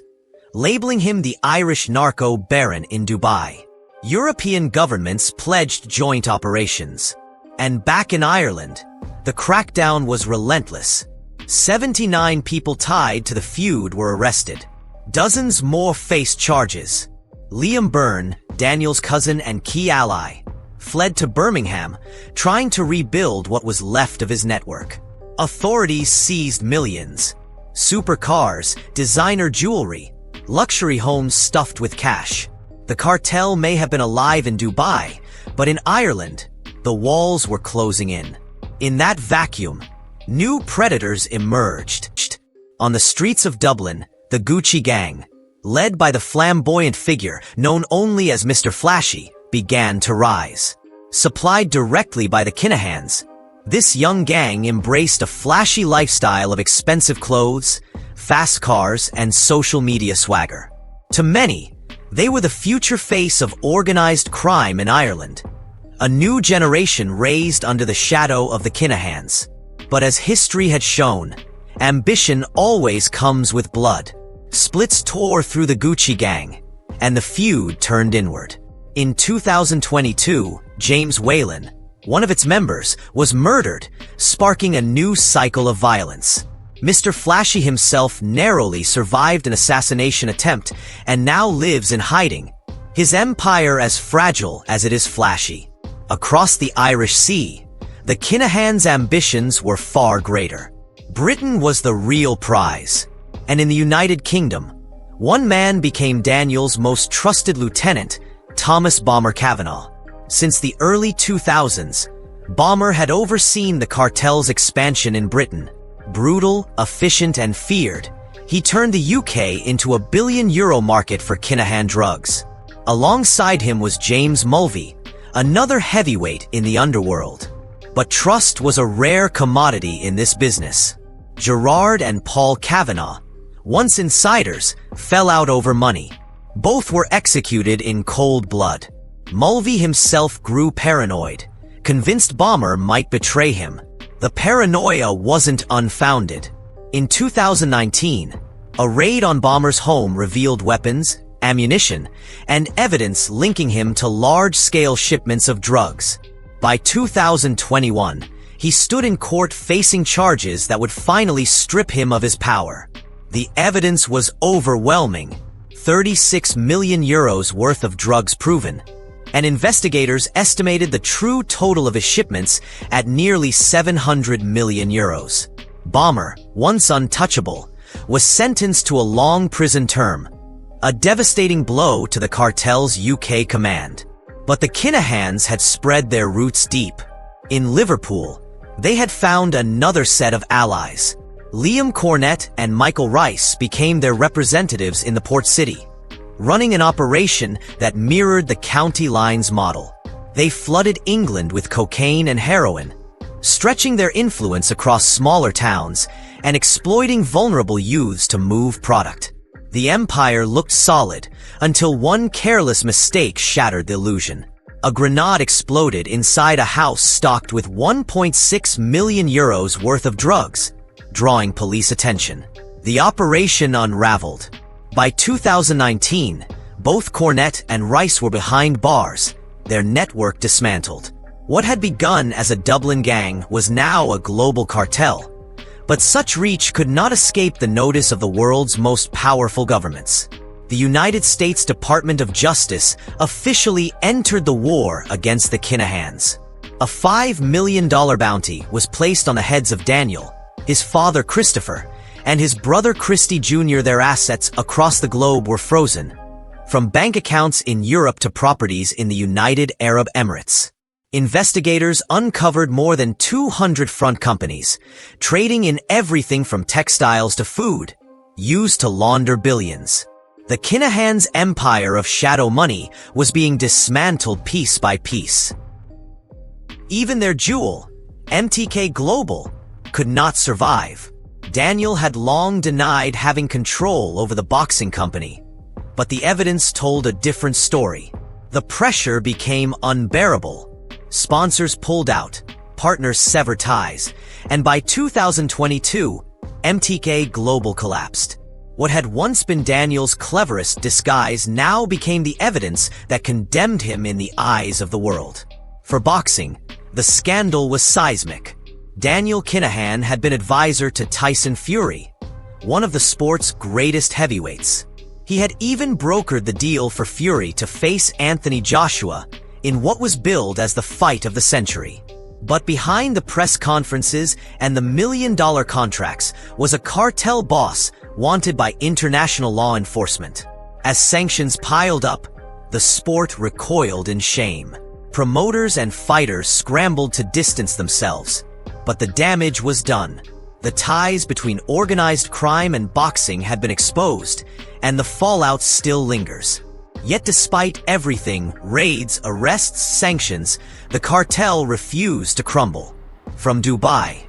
labeling him the Irish narco baron in Dubai. European governments pledged joint operations. And back in Ireland, the crackdown was relentless. 79 people tied to the feud were arrested. Dozens more faced charges. Liam Byrne, Daniel's cousin and key ally, fled to Birmingham, trying to rebuild what was left of his network. Authorities seized millions. Supercars, designer jewelry, luxury homes stuffed with cash. The cartel may have been alive in Dubai, but in Ireland, the walls were closing in. In that vacuum, new predators emerged. On the streets of Dublin, the Gucci gang, led by the flamboyant figure known only as Mr. Flashy, began to rise. Supplied directly by the Kinahans, this young gang embraced a flashy lifestyle of expensive clothes, fast cars, and social media swagger. To many, they were the future face of organized crime in Ireland. A new generation raised under the shadow of the Kinahans. But as history had shown, ambition always comes with blood. Splits tore through the Gucci gang, and the feud turned inward. In 2022, James Whalen, one of its members, was murdered, sparking a new cycle of violence. Mr. Flashy himself narrowly survived an assassination attempt and now lives in hiding, his empire as fragile as it is flashy. Across the Irish Sea, the Kinahans' ambitions were far greater. Britain was the real prize, and in the United Kingdom, one man became Daniel's most trusted lieutenant, Thomas Bomber Kavanagh. Since the early 2000s, Bomber had overseen the cartel's expansion in Britain. Brutal, efficient, and feared, he turned the UK into a €1 billion market for Kinahan drugs. Alongside him was James Mulvey, another heavyweight in the underworld. But trust was a rare commodity in this business. Gerard and Paul Kavanagh, once insiders, fell out over money. Both were executed in cold blood. Mulvey himself grew paranoid, convinced Bomber might betray him. The paranoia wasn't unfounded. In 2019, a raid on Bomber's home revealed weapons, ammunition, and evidence linking him to large-scale shipments of drugs. By 2021, he stood in court facing charges that would finally strip him of his power. The evidence was overwhelming. €36 million worth of drugs proven, and investigators estimated the true total of his shipments at nearly €700 million. Bomber, once untouchable, was sentenced to a long prison term, a devastating blow to the cartel's UK command. But the Kinahans had spread their roots deep. In Liverpool, they had found another set of allies. Liam Cornett and Michael Rice became their representatives in the port city, running an operation that mirrored the County Lines model. They flooded England with cocaine and heroin, stretching their influence across smaller towns and exploiting vulnerable youths to move product. The empire looked solid until one careless mistake shattered the illusion. A grenade exploded inside a house stocked with 1.6 million euros worth of drugs, drawing police attention. The operation unraveled. By 2019, both Cornett and Rice were behind bars, their network dismantled. What had begun as a Dublin gang was now a global cartel. But such reach could not escape the notice of the world's most powerful governments. The United States Department of Justice officially entered the war against the Kinahans. A $5 million bounty was placed on the heads of Daniel, his father Christopher, and his brother Christy Jr. Their assets across the globe were frozen, from bank accounts in Europe to properties in the United Arab Emirates. Investigators uncovered more than 200 front companies, trading in everything from textiles to food, used to launder billions. The Kinahans' empire of shadow money was being dismantled piece by piece. Even their jewel, MTK Global, could not survive. Daniel had long denied having control over the boxing company, but the evidence told a different story. The pressure became unbearable. Sponsors pulled out, partners severed ties, and by 2022, MTK Global collapsed. What had once been Daniel's cleverest disguise now became the evidence that condemned him in the eyes of the world. For boxing, the scandal was seismic. Daniel Kinahan had been advisor to Tyson Fury, one of the sport's greatest heavyweights. He had even brokered the deal for Fury to face Anthony Joshua in what was billed as the fight of the century. But behind the press conferences and the million-dollar contracts was a cartel boss wanted by international law enforcement. As sanctions piled up, the sport recoiled in shame. Promoters and fighters scrambled to distance themselves, but the damage was done. The ties between organized crime and boxing had been exposed, and the fallout still lingers. Yet despite everything, raids, arrests, sanctions, the cartel refused to crumble. From Dubai,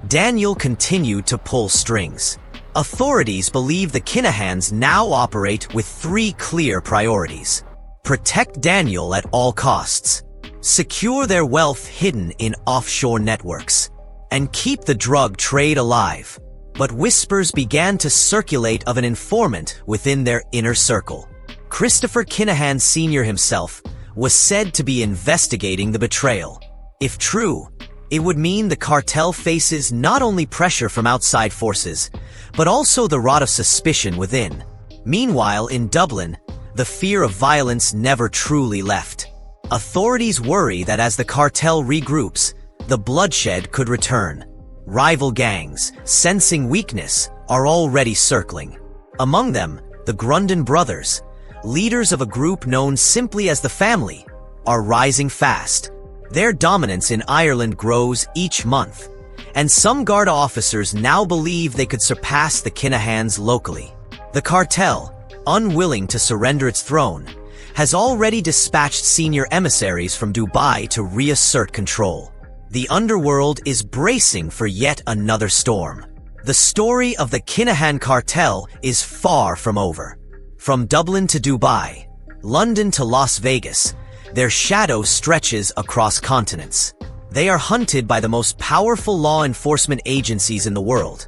Daniel continued to pull strings. Authorities believe the Kinahans now operate with three clear priorities. Protect Daniel at all costs, secure their wealth hidden in offshore networks, and keep the drug trade alive. But whispers began to circulate of an informant within their inner circle. Christopher Kinahan Sr. himself was said to be investigating the betrayal. If true, it would mean the cartel faces not only pressure from outside forces, but also the rot of suspicion within. Meanwhile, in Dublin, the fear of violence never truly left. Authorities worry that as the cartel regroups, the bloodshed could return. Rival gangs, sensing weakness, are already circling. Among them, the Grundon brothers, leaders of a group known simply as the Family, are rising fast. Their dominance in Ireland grows each month, and some Garda officers now believe they could surpass the Kinahans locally. The cartel, unwilling to surrender its throne, has already dispatched senior emissaries from Dubai to reassert control. The Underworld is bracing for yet another storm. The story of the Kinahan Cartel is far from over. From Dublin to Dubai, London to Las Vegas, their shadow stretches across continents. They are hunted by the most powerful law enforcement agencies in the world,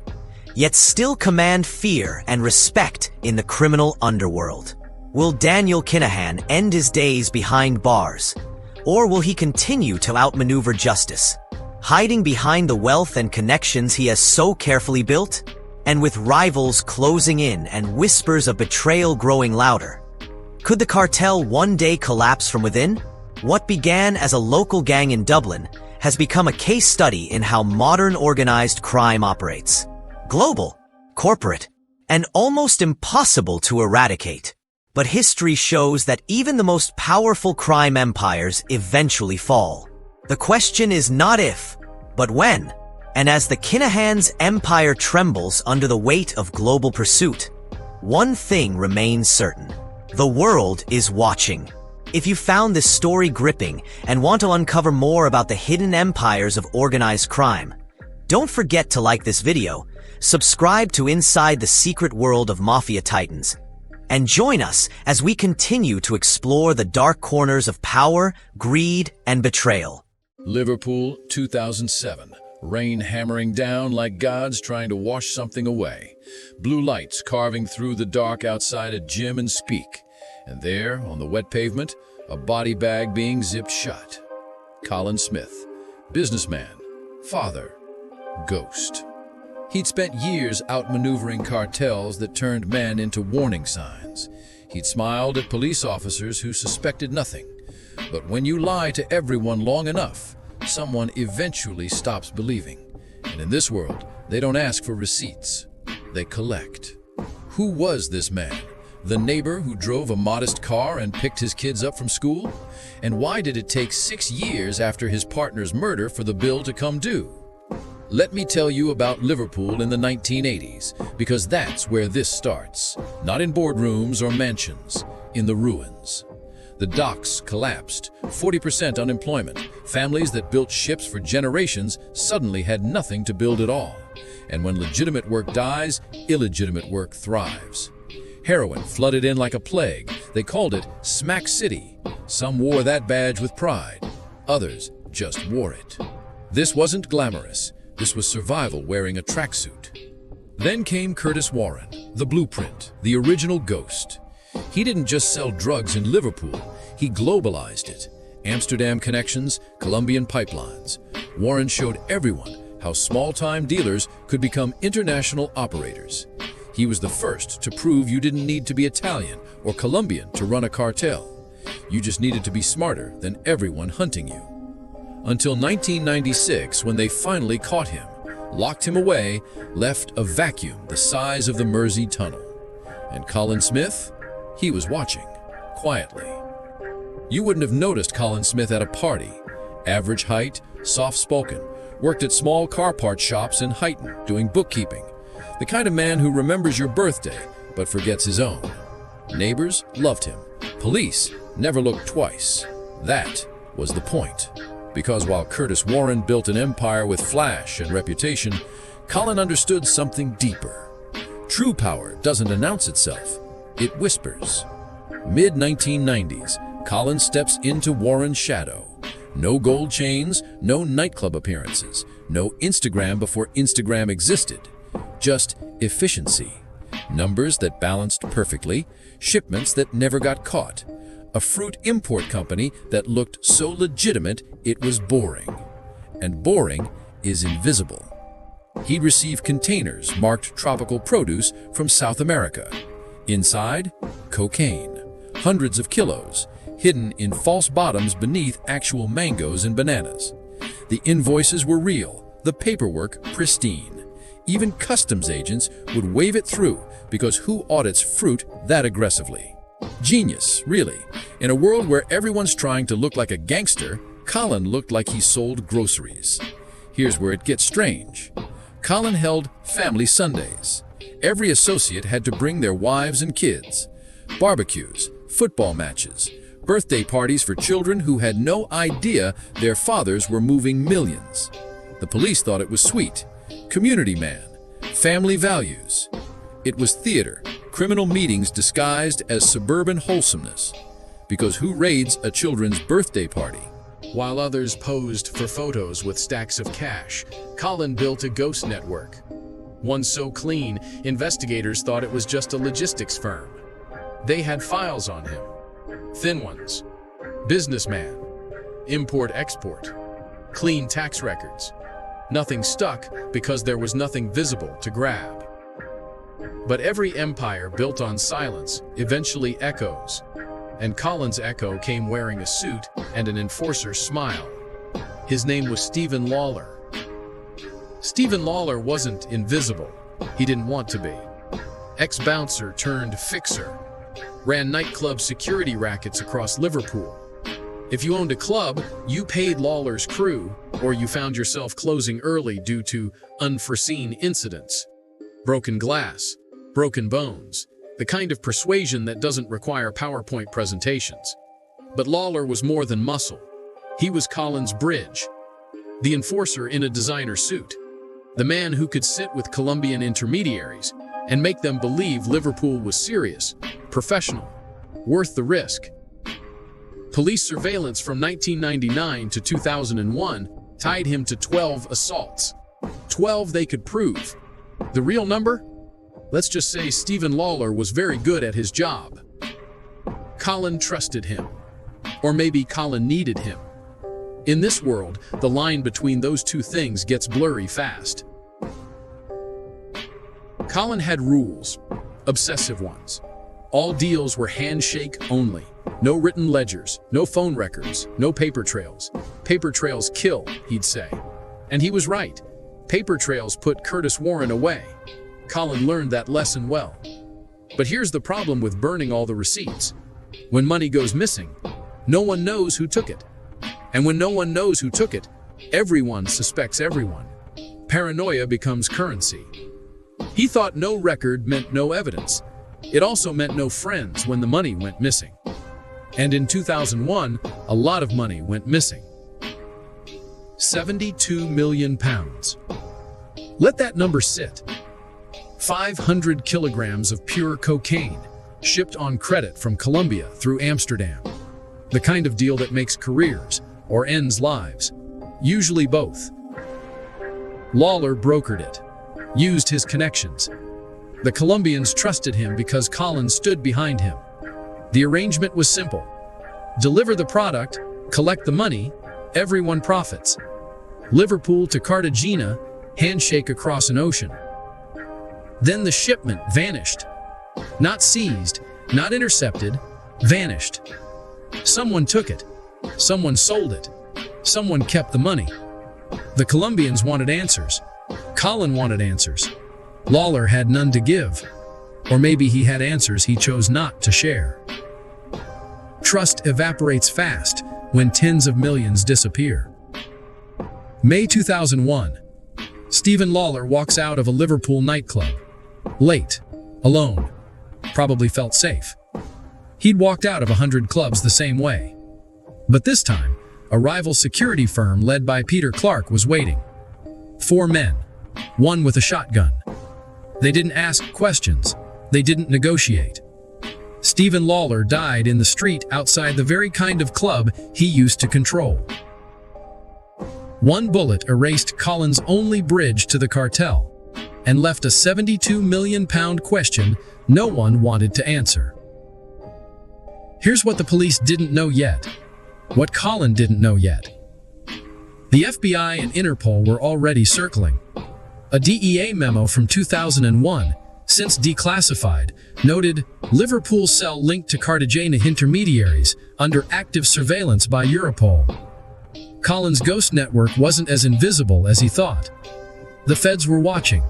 yet still command fear and respect in the criminal underworld. Will Daniel Kinahan end his days behind bars, or will he continue to outmaneuver justice, hiding behind the wealth and connections he has so carefully built? And with rivals closing in and whispers of betrayal growing louder, could the cartel one day collapse from within? What began as a local gang in Dublin has become a case study in how modern organized crime operates. Global, corporate, and almost impossible to eradicate. But history shows that even the most powerful crime empires eventually fall. The question is not if, but when. And as the Kinahan's empire trembles under the weight of global pursuit, one thing remains certain. The world is watching. If you found this story gripping and want to uncover more about the hidden empires of organized crime, don't forget to like this video, subscribe to Inside the Secret World of Mafia Titans, and join us as we continue to explore the dark corners of power, greed, and betrayal. Liverpool, 2007. Rain hammering down like gods trying to wash something away. Blue lights carving through the dark outside a gym and speak. And there, on the wet pavement, a body bag being zipped shut. Colin Smith, businessman, father, ghost. He'd spent years outmaneuvering cartels that turned men into warning signs. He'd smiled at police officers who suspected nothing. But when you lie to everyone long enough, someone eventually stops believing. And in this world, they don't ask for receipts. They collect. Who was this man? The neighbor who drove a modest car and picked his kids up from school? And why did it take 6 years after his partner's murder for the bill to come due? Let me tell you about Liverpool in the 1980s, because that's where this starts. Not in boardrooms or mansions, in the ruins. The docks collapsed, 40% unemployment. Families that built ships for generations suddenly had nothing to build at all. And when legitimate work dies, illegitimate work thrives. Heroin flooded in like a plague. They called it Smack City. Some wore that badge with pride. Others just wore it. This wasn't glamorous. This was survival wearing a tracksuit. Then came Curtis Warren, the blueprint, the original ghost. He didn't just sell drugs in Liverpool, he globalized it. Amsterdam connections, Colombian pipelines. Warren showed everyone how small-time dealers could become international operators. He was the first to prove you didn't need to be Italian or Colombian to run a cartel. You just needed to be smarter than everyone hunting you. Until 1996, when they finally caught him, locked him away, left a vacuum the size of the Mersey Tunnel. And Colin Smith? He was watching, quietly. You wouldn't have noticed Colin Smith at a party. Average height, soft-spoken, worked at small car part shops in Huyton, doing bookkeeping. The kind of man who remembers your birthday, but forgets his own. Neighbors loved him. Police never looked twice. That was the point. Because while Curtis Warren built an empire with flash and reputation, Colin understood something deeper. True power doesn't announce itself. It whispers. Mid-1990s, Colin steps into Warren's shadow. No gold chains, no nightclub appearances, no Instagram before Instagram existed. Just efficiency. Numbers that balanced perfectly, shipments that never got caught. A fruit import company that looked so legitimate it was boring. And boring is invisible. He'd receive containers marked tropical produce from South America. Inside, cocaine. Hundreds of kilos, hidden in false bottoms beneath actual mangoes and bananas. The invoices were real, the paperwork pristine. Even customs agents would wave it through because who audits fruit that aggressively? Genius, really. In a world where everyone's trying to look like a gangster, Colin looked like he sold groceries. Here's where it gets strange. Colin held family Sundays. Every associate had to bring their wives and kids. Barbecues, football matches, birthday parties for children who had no idea their fathers were moving millions. The police thought it was sweet. Community man, family values. It was theater, criminal meetings disguised as suburban wholesomeness. Because who raids a children's birthday party? While others posed for photos with stacks of cash, Colin built a ghost network. One so clean, investigators thought it was just a logistics firm. They had files on him. Thin ones. Businessman. Import-export. Clean tax records. Nothing stuck because there was nothing visible to grab. But every empire built on silence eventually echoes. And Colin's echo came wearing a suit and an enforcer's smile. His name was Stephen Lawler. Stephen Lawler wasn't invisible. He didn't want to be. Ex-bouncer turned fixer. Ran nightclub security rackets across Liverpool. If you owned a club, you paid Lawler's crew, or you found yourself closing early due to unforeseen incidents. Broken glass, broken bones, the kind of persuasion that doesn't require PowerPoint presentations. But Lawler was more than muscle. He was Colin's bridge, the enforcer in a designer suit, the man who could sit with Colombian intermediaries and make them believe Liverpool was serious, professional, worth the risk. Police surveillance from 1999 to 2001 tied him to 12 assaults. 12 they could prove. The real number? Let's just say Stephen Lawler was very good at his job. Colin trusted him. Or maybe Colin needed him. In this world, the line between those two things gets blurry fast. Colin had rules, obsessive ones. All deals were handshake only. No written ledgers, no phone records, no paper trails. Paper trails kill, he'd say. And he was right. Paper trails put Curtis Warren away. Colin learned that lesson well. But here's the problem with burning all the receipts. When money goes missing, no one knows who took it. And when no one knows who took it, everyone suspects everyone. Paranoia becomes currency. He thought no record meant no evidence. It also meant no friends when the money went missing. And in 2001, a lot of money went missing. 72 million pounds. Let that number sit. 500 kilograms of pure cocaine, shipped on credit from Colombia through Amsterdam. The kind of deal that makes careers, or ends lives. Usually both. Lawler brokered it, used his connections. The Colombians trusted him because Colin stood behind him. The arrangement was simple. Deliver the product, collect the money, everyone profits. Liverpool to Cartagena, handshake across an ocean. Then the shipment vanished. Not seized, not intercepted, vanished. Someone took it. Someone sold it. Someone kept the money. The Colombians wanted answers. Colin wanted answers. Lawler had none to give. Or maybe he had answers he chose not to share. Trust evaporates fast when tens of millions disappear. May 2001. Stephen Lawler walks out of a Liverpool nightclub. Late. Alone. Probably felt safe. He'd walked out of 100 clubs the same way. But this time, a rival security firm led by Peter Clark was waiting. 4 men. One with a shotgun. They didn't ask questions. They didn't negotiate. Stephen Lawler died in the street outside the very kind of club he used to control. One bullet erased Colin's only bridge to the cartel and left a 72 million pound question no one wanted to answer. Here's what the police didn't know yet. What Colin didn't know yet. The FBI and Interpol were already circling. A DEA memo from 2001, since declassified, noted Liverpool cell linked to Cartagena intermediaries under active surveillance by Europol. Colin's ghost network wasn't as invisible as he thought. The feds were watching.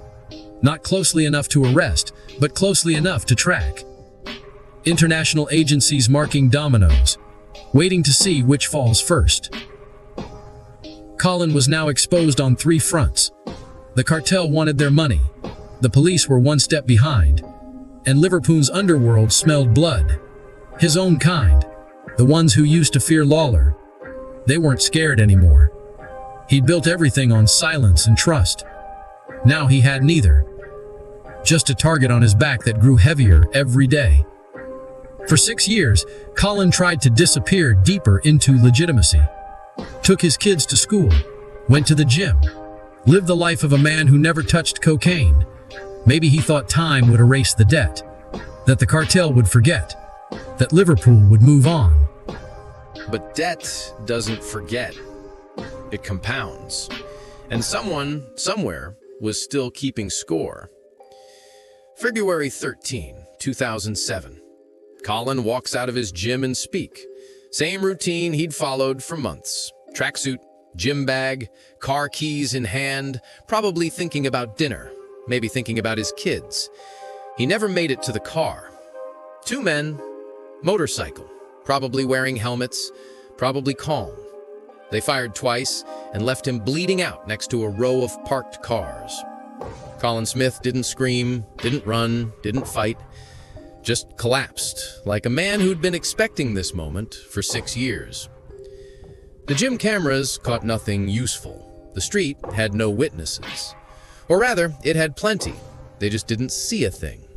Not closely enough to arrest, but closely enough to track. International agencies marking dominoes, waiting to see which falls first. Colin was now exposed on 3 fronts. The cartel wanted their money, the police were one step behind, and Liverpool's underworld smelled blood. His own kind, the ones who used to fear Lawler. They weren't scared anymore. He'd built everything on silence and trust. Now he had neither. Just a target on his back that grew heavier every day. For 6 years, Colin tried to disappear deeper into legitimacy. Took his kids to school, went to the gym, lived the life of a man who never touched cocaine. Maybe he thought time would erase the debt, that the cartel would forget, that Liverpool would move on. But debt doesn't forget. It compounds. And someone, somewhere, was still keeping score. February 13, 2007. Colin walks out of his gym and speak. Same routine he'd followed for months. Tracksuit, Gym bag, car keys in hand, probably thinking about dinner, maybe thinking about his kids. He never made it to the car. Two men, motorcycle, probably wearing helmets, probably calm. They fired twice and left him bleeding out next to a row of parked cars. Colin Smith didn't scream, didn't run, didn't fight, just collapsed, like a man who'd been expecting this moment for 6 years. The gym cameras caught nothing useful. The street had no witnesses. Or rather, it had plenty. They just didn't see a thing.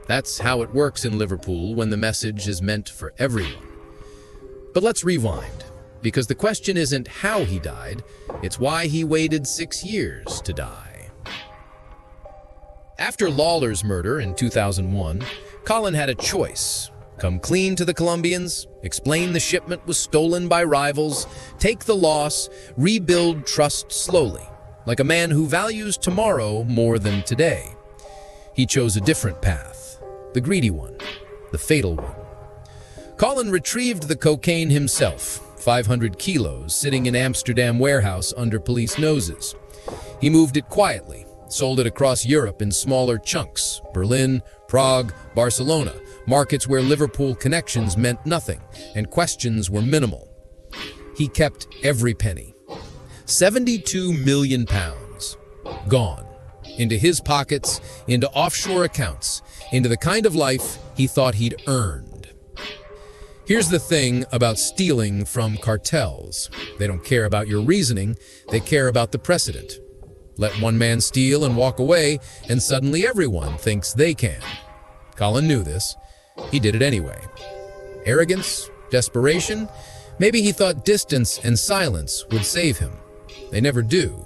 That's how it works in Liverpool when the message is meant for everyone. But let's rewind, because the question isn't how he died, it's why he waited 6 years to die. After Lawler's murder in 2001, Colin had a choice. Come clean to the Colombians, explain the shipment was stolen by rivals, take the loss, rebuild trust slowly, like a man who values tomorrow more than today. He chose a different path, the greedy one, the fatal one. Colin retrieved the cocaine himself, 500 kilos, sitting in Amsterdam warehouse under police noses. He moved it quietly, sold it across Europe in smaller chunks, Berlin, Prague, Barcelona, markets where Liverpool connections meant nothing and questions were minimal. He kept every penny. 72 million pounds. Gone. Into his pockets, into offshore accounts, into the kind of life he thought he'd earned. Here's the thing about stealing from cartels. They don't care about your reasoning, they care about the precedent. Let one man steal and walk away, and suddenly everyone thinks they can. Colin knew this. He did it anyway. Arrogance, desperation, maybe he thought distance and silence would save him. They never do.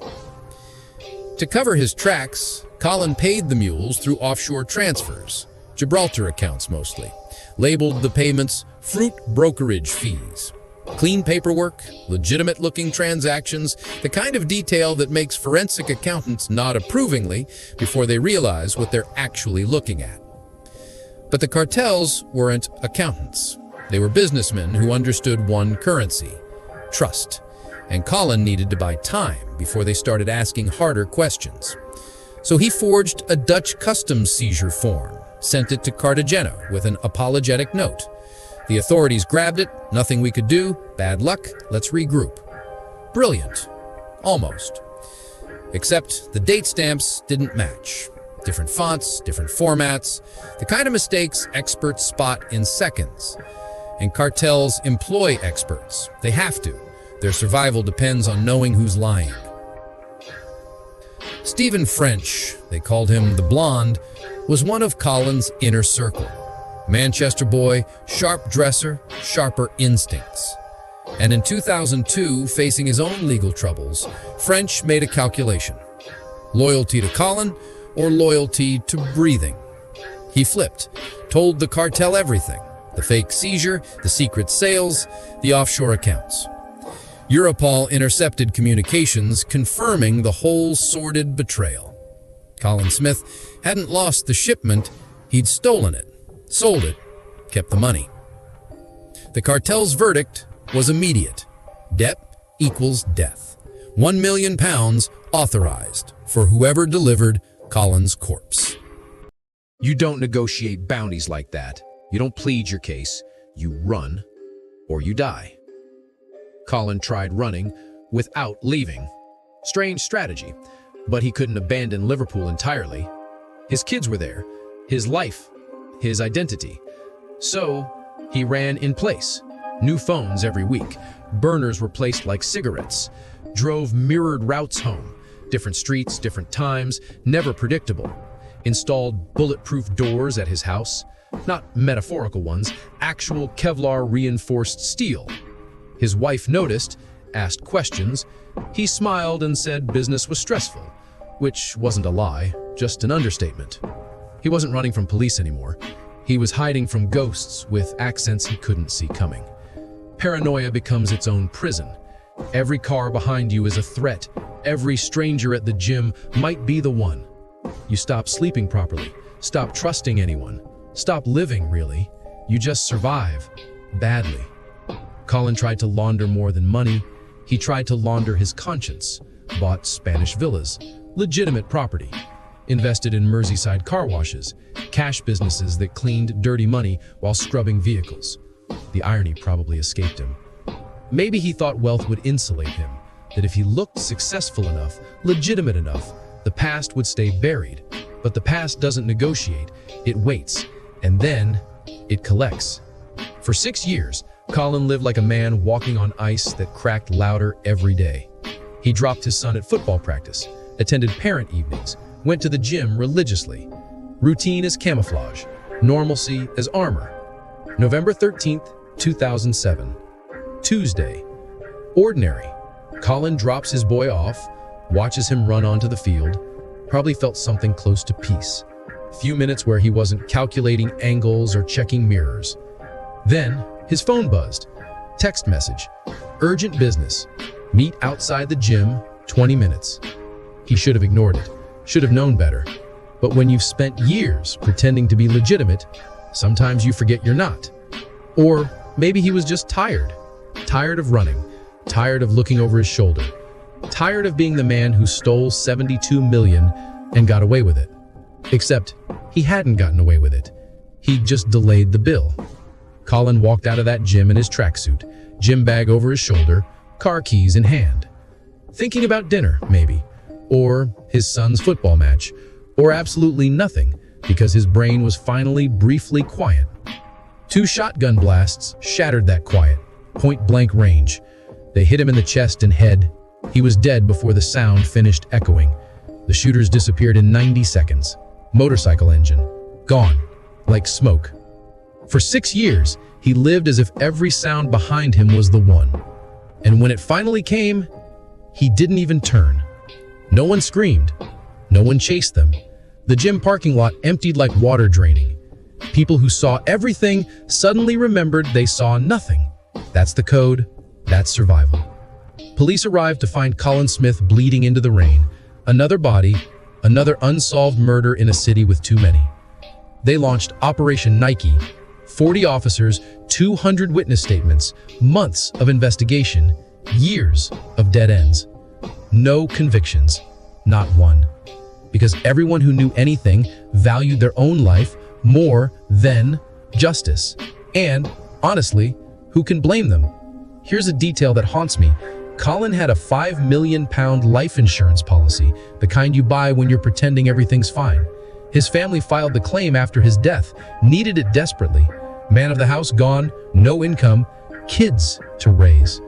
To cover his tracks, Colin paid the mules through offshore transfers, Gibraltar accounts mostly, labeled the payments fruit brokerage fees. Clean paperwork, legitimate-looking transactions, the kind of detail that makes forensic accountants nod approvingly before they realize what they're actually looking at. But the cartels weren't accountants. They were businessmen who understood one currency, trust. And Colin needed to buy time before they started asking harder questions. So he forged a Dutch customs seizure form, sent it to Cartagena with an apologetic note. The authorities grabbed it, nothing we could do, bad luck, let's regroup. Brilliant. Almost. Except the date stamps didn't match. Different fonts, different formats, the kind of mistakes experts spot in seconds. And cartels employ experts. They have to. Their survival depends on knowing who's lying. Stephen French, they called him the Blonde, was one of Colin's inner circle. Manchester boy, sharp dresser, sharper instincts. And in 2002, facing his own legal troubles, French made a calculation. Loyalty to Colin or loyalty to breathing? He flipped, told the cartel everything. The fake seizure, the secret sales, the offshore accounts. Europol intercepted communications confirming the whole sordid betrayal. Colin Smith hadn't lost the shipment, he'd stolen it, sold it, kept the money. The cartel's verdict was immediate. Debt equals death. 1 million pounds authorized for whoever delivered Colin's corpse. You don't negotiate bounties like that. You don't plead your case. You run or you die. Colin tried running without leaving. Strange strategy, but he couldn't abandon Liverpool entirely. His kids were there, his life, his identity. So he ran in place. New phones every week. Burners were placed like cigarettes. Drove mirrored routes home. Different streets, different times, never predictable. Installed bulletproof doors at his house. Not metaphorical ones, actual Kevlar-reinforced steel. His wife noticed, asked questions. He smiled and said business was stressful, which wasn't a lie, just an understatement. He wasn't running from police anymore. He was hiding from ghosts with accents he couldn't see coming. Paranoia becomes its own prison. Every car behind you is a threat. Every stranger at the gym might be the one. You stop sleeping properly, stop trusting anyone, stop living, really. You just survive, badly. Colin tried to launder more than money. He tried to launder his conscience, bought Spanish villas, legitimate property, invested in Merseyside car washes, cash businesses that cleaned dirty money while scrubbing vehicles. The irony probably escaped him. Maybe he thought wealth would insulate him, that if he looked successful enough, legitimate enough, the past would stay buried. But the past doesn't negotiate, it waits, and then it collects. For 6 years, Colin lived like a man walking on ice that cracked louder every day. He dropped his son at football practice, attended parent evenings, went to the gym religiously. Routine as camouflage, normalcy as armor. November 13th, 2007. Tuesday. Ordinary. Colin drops his boy off, watches him run onto the field, probably felt something close to peace. A few minutes where he wasn't calculating angles or checking mirrors. Then, his phone buzzed. Text message. Urgent business. Meet outside the gym, 20 minutes. He should have ignored it, should have known better. But when you've spent years pretending to be legitimate, sometimes you forget you're not. Or maybe he was just tired. Tired of running, tired of looking over his shoulder, tired of being the man who stole $72 million and got away with it. Except he hadn't gotten away with it. He just delayed the bill. Colin walked out of that gym in his tracksuit, gym bag over his shoulder, car keys in hand. Thinking about dinner, maybe, or his son's football match, or absolutely nothing, because his brain was finally briefly quiet. 2 shotgun blasts shattered that quiet, point-blank range. They hit him in the chest and head. He was dead before the sound finished echoing. The shooters disappeared in 90 seconds. Motorcycle engine, gone, like smoke. For 6 years, he lived as if every sound behind him was the one. And when it finally came, he didn't even turn. No one screamed. No one chased them. The gym parking lot emptied like water draining. People who saw everything suddenly remembered they saw nothing. That's the code. That's survival. Police arrived to find Colin Smith bleeding into the rain. Another body, another unsolved murder in a city with too many. They launched Operation Nike. 40 officers, 200 witness statements, months of investigation, years of dead ends. No convictions, not one. Because everyone who knew anything valued their own life more than justice. And, honestly, who can blame them? Here's a detail that haunts me. Colin had a £5 million life insurance policy, the kind you buy when you're pretending everything's fine. His family filed the claim after his death, needed it desperately. Man of the house gone, no income, kids to raise.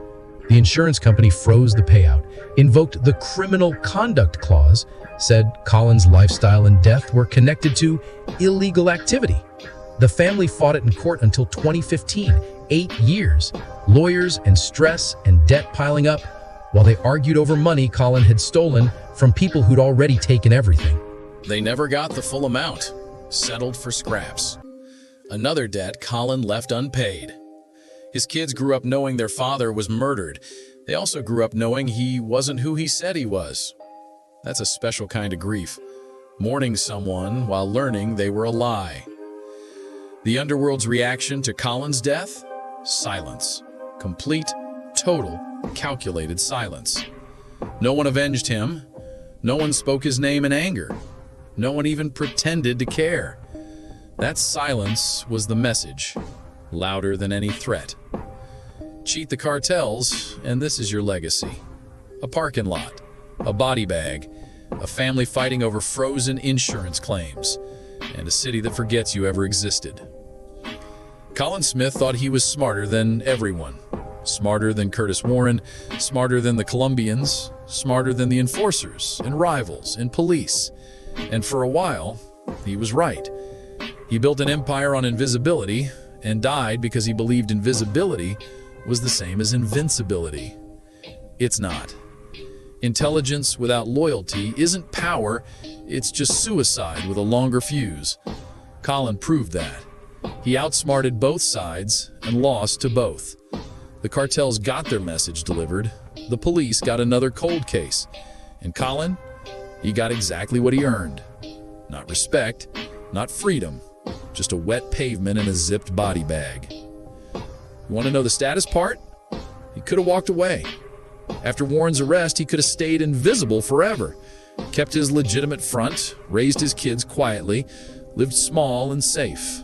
The insurance company froze the payout, invoked the criminal conduct clause, said Colin's lifestyle and death were connected to illegal activity. The family fought it in court until 2015, 8 years. Lawyers and stress and debt piling up, while they argued over money Colin had stolen from people who'd already taken everything. They never got the full amount, settled for scraps. Another debt Colin left unpaid. His kids grew up knowing their father was murdered. They also grew up knowing he wasn't who he said he was. That's a special kind of grief, mourning someone while learning they were a lie. The Underworld's reaction to Colin's death? Silence. Complete, total, calculated silence. No one avenged him. No one spoke his name in anger. No one even pretended to care. That silence was the message, louder than any threat. Cheat the cartels, and this is your legacy. A parking lot, a body bag, a family fighting over frozen insurance claims, and a city that forgets you ever existed. Colin Smith thought he was smarter than everyone. Smarter than Curtis Warren, smarter than the Colombians, smarter than the enforcers and rivals and police. And for a while, he was right. He built an empire on invisibility and died because he believed invisibility was the same as invincibility. It's not. Intelligence without loyalty isn't power, it's just suicide with a longer fuse. Colin proved that. He outsmarted both sides and lost to both. The cartels got their message delivered. The police got another cold case. And Colin, he got exactly what he earned. Not respect, not freedom, just a wet pavement and a zipped body bag. You want to know the status part? He could have walked away. After Warren's arrest, he could have stayed invisible forever, kept his legitimate front, raised his kids quietly, lived small and safe.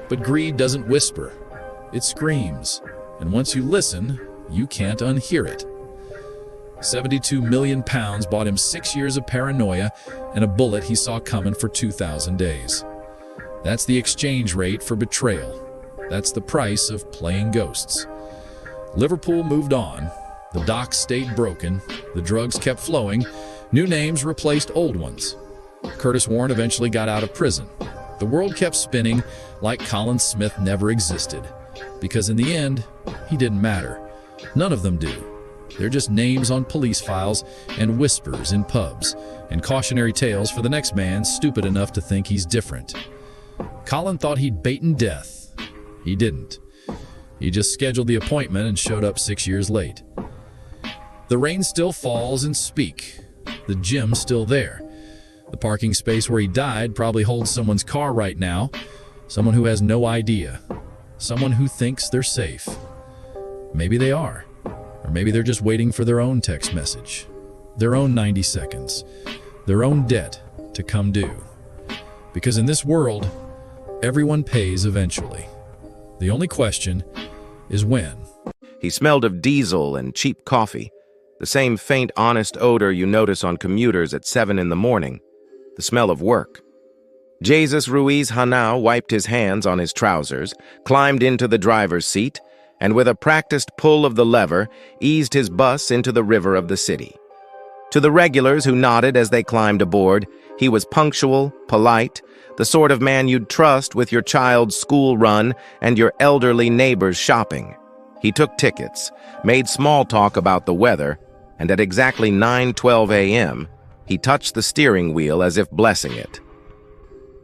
But greed doesn't whisper, it screams, and once you listen, you can't unhear it. 72 million pounds bought him 6 years of paranoia and a bullet he saw coming for 2,000 days. That's the exchange rate for betrayal. That's the price of playing ghosts. Liverpool moved on. The docks stayed broken. The drugs kept flowing. New names replaced old ones. Curtis Warren eventually got out of prison. The world kept spinning like Colin Smith never existed. Because in the end, he didn't matter. None of them do. They're just names on police files and whispers in pubs and cautionary tales for the next man stupid enough to think he's different. Colin thought he'd beaten death. He didn't. He just scheduled the appointment and showed up 6 years late. The rain still falls in Speak. The gym's still there. The parking space where he died probably holds someone's car right now. Someone who has no idea. Someone who thinks they're safe. Maybe they are. Or maybe they're just waiting for their own text message. Their own 90 seconds. Their own debt to come due. Because in this world, everyone pays eventually. The only question is when. He smelled of diesel and cheap coffee, the same faint, honest odor you notice on commuters at 7 in the morning, the smell of work. Jesus Ruiz Hanau wiped his hands on his trousers, climbed into the driver's seat, and with a practiced pull of the lever, eased his bus into the river of the city. To the regulars who nodded as they climbed aboard, he was punctual, polite, the sort of man you'd trust with your child's school run and your elderly neighbor's shopping. He took tickets, made small talk about the weather, and at exactly 9:12 a.m., he touched the steering wheel as if blessing it.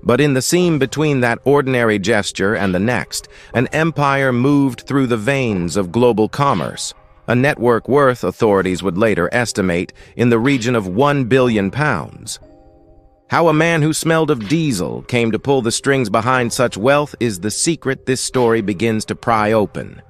But in the seam between that ordinary gesture and the next, an empire moved through the veins of global commerce, a network worth, authorities would later estimate, in the region of £1 billion. How a man who smelled of diesel came to pull the strings behind such wealth is the secret this story begins to pry open.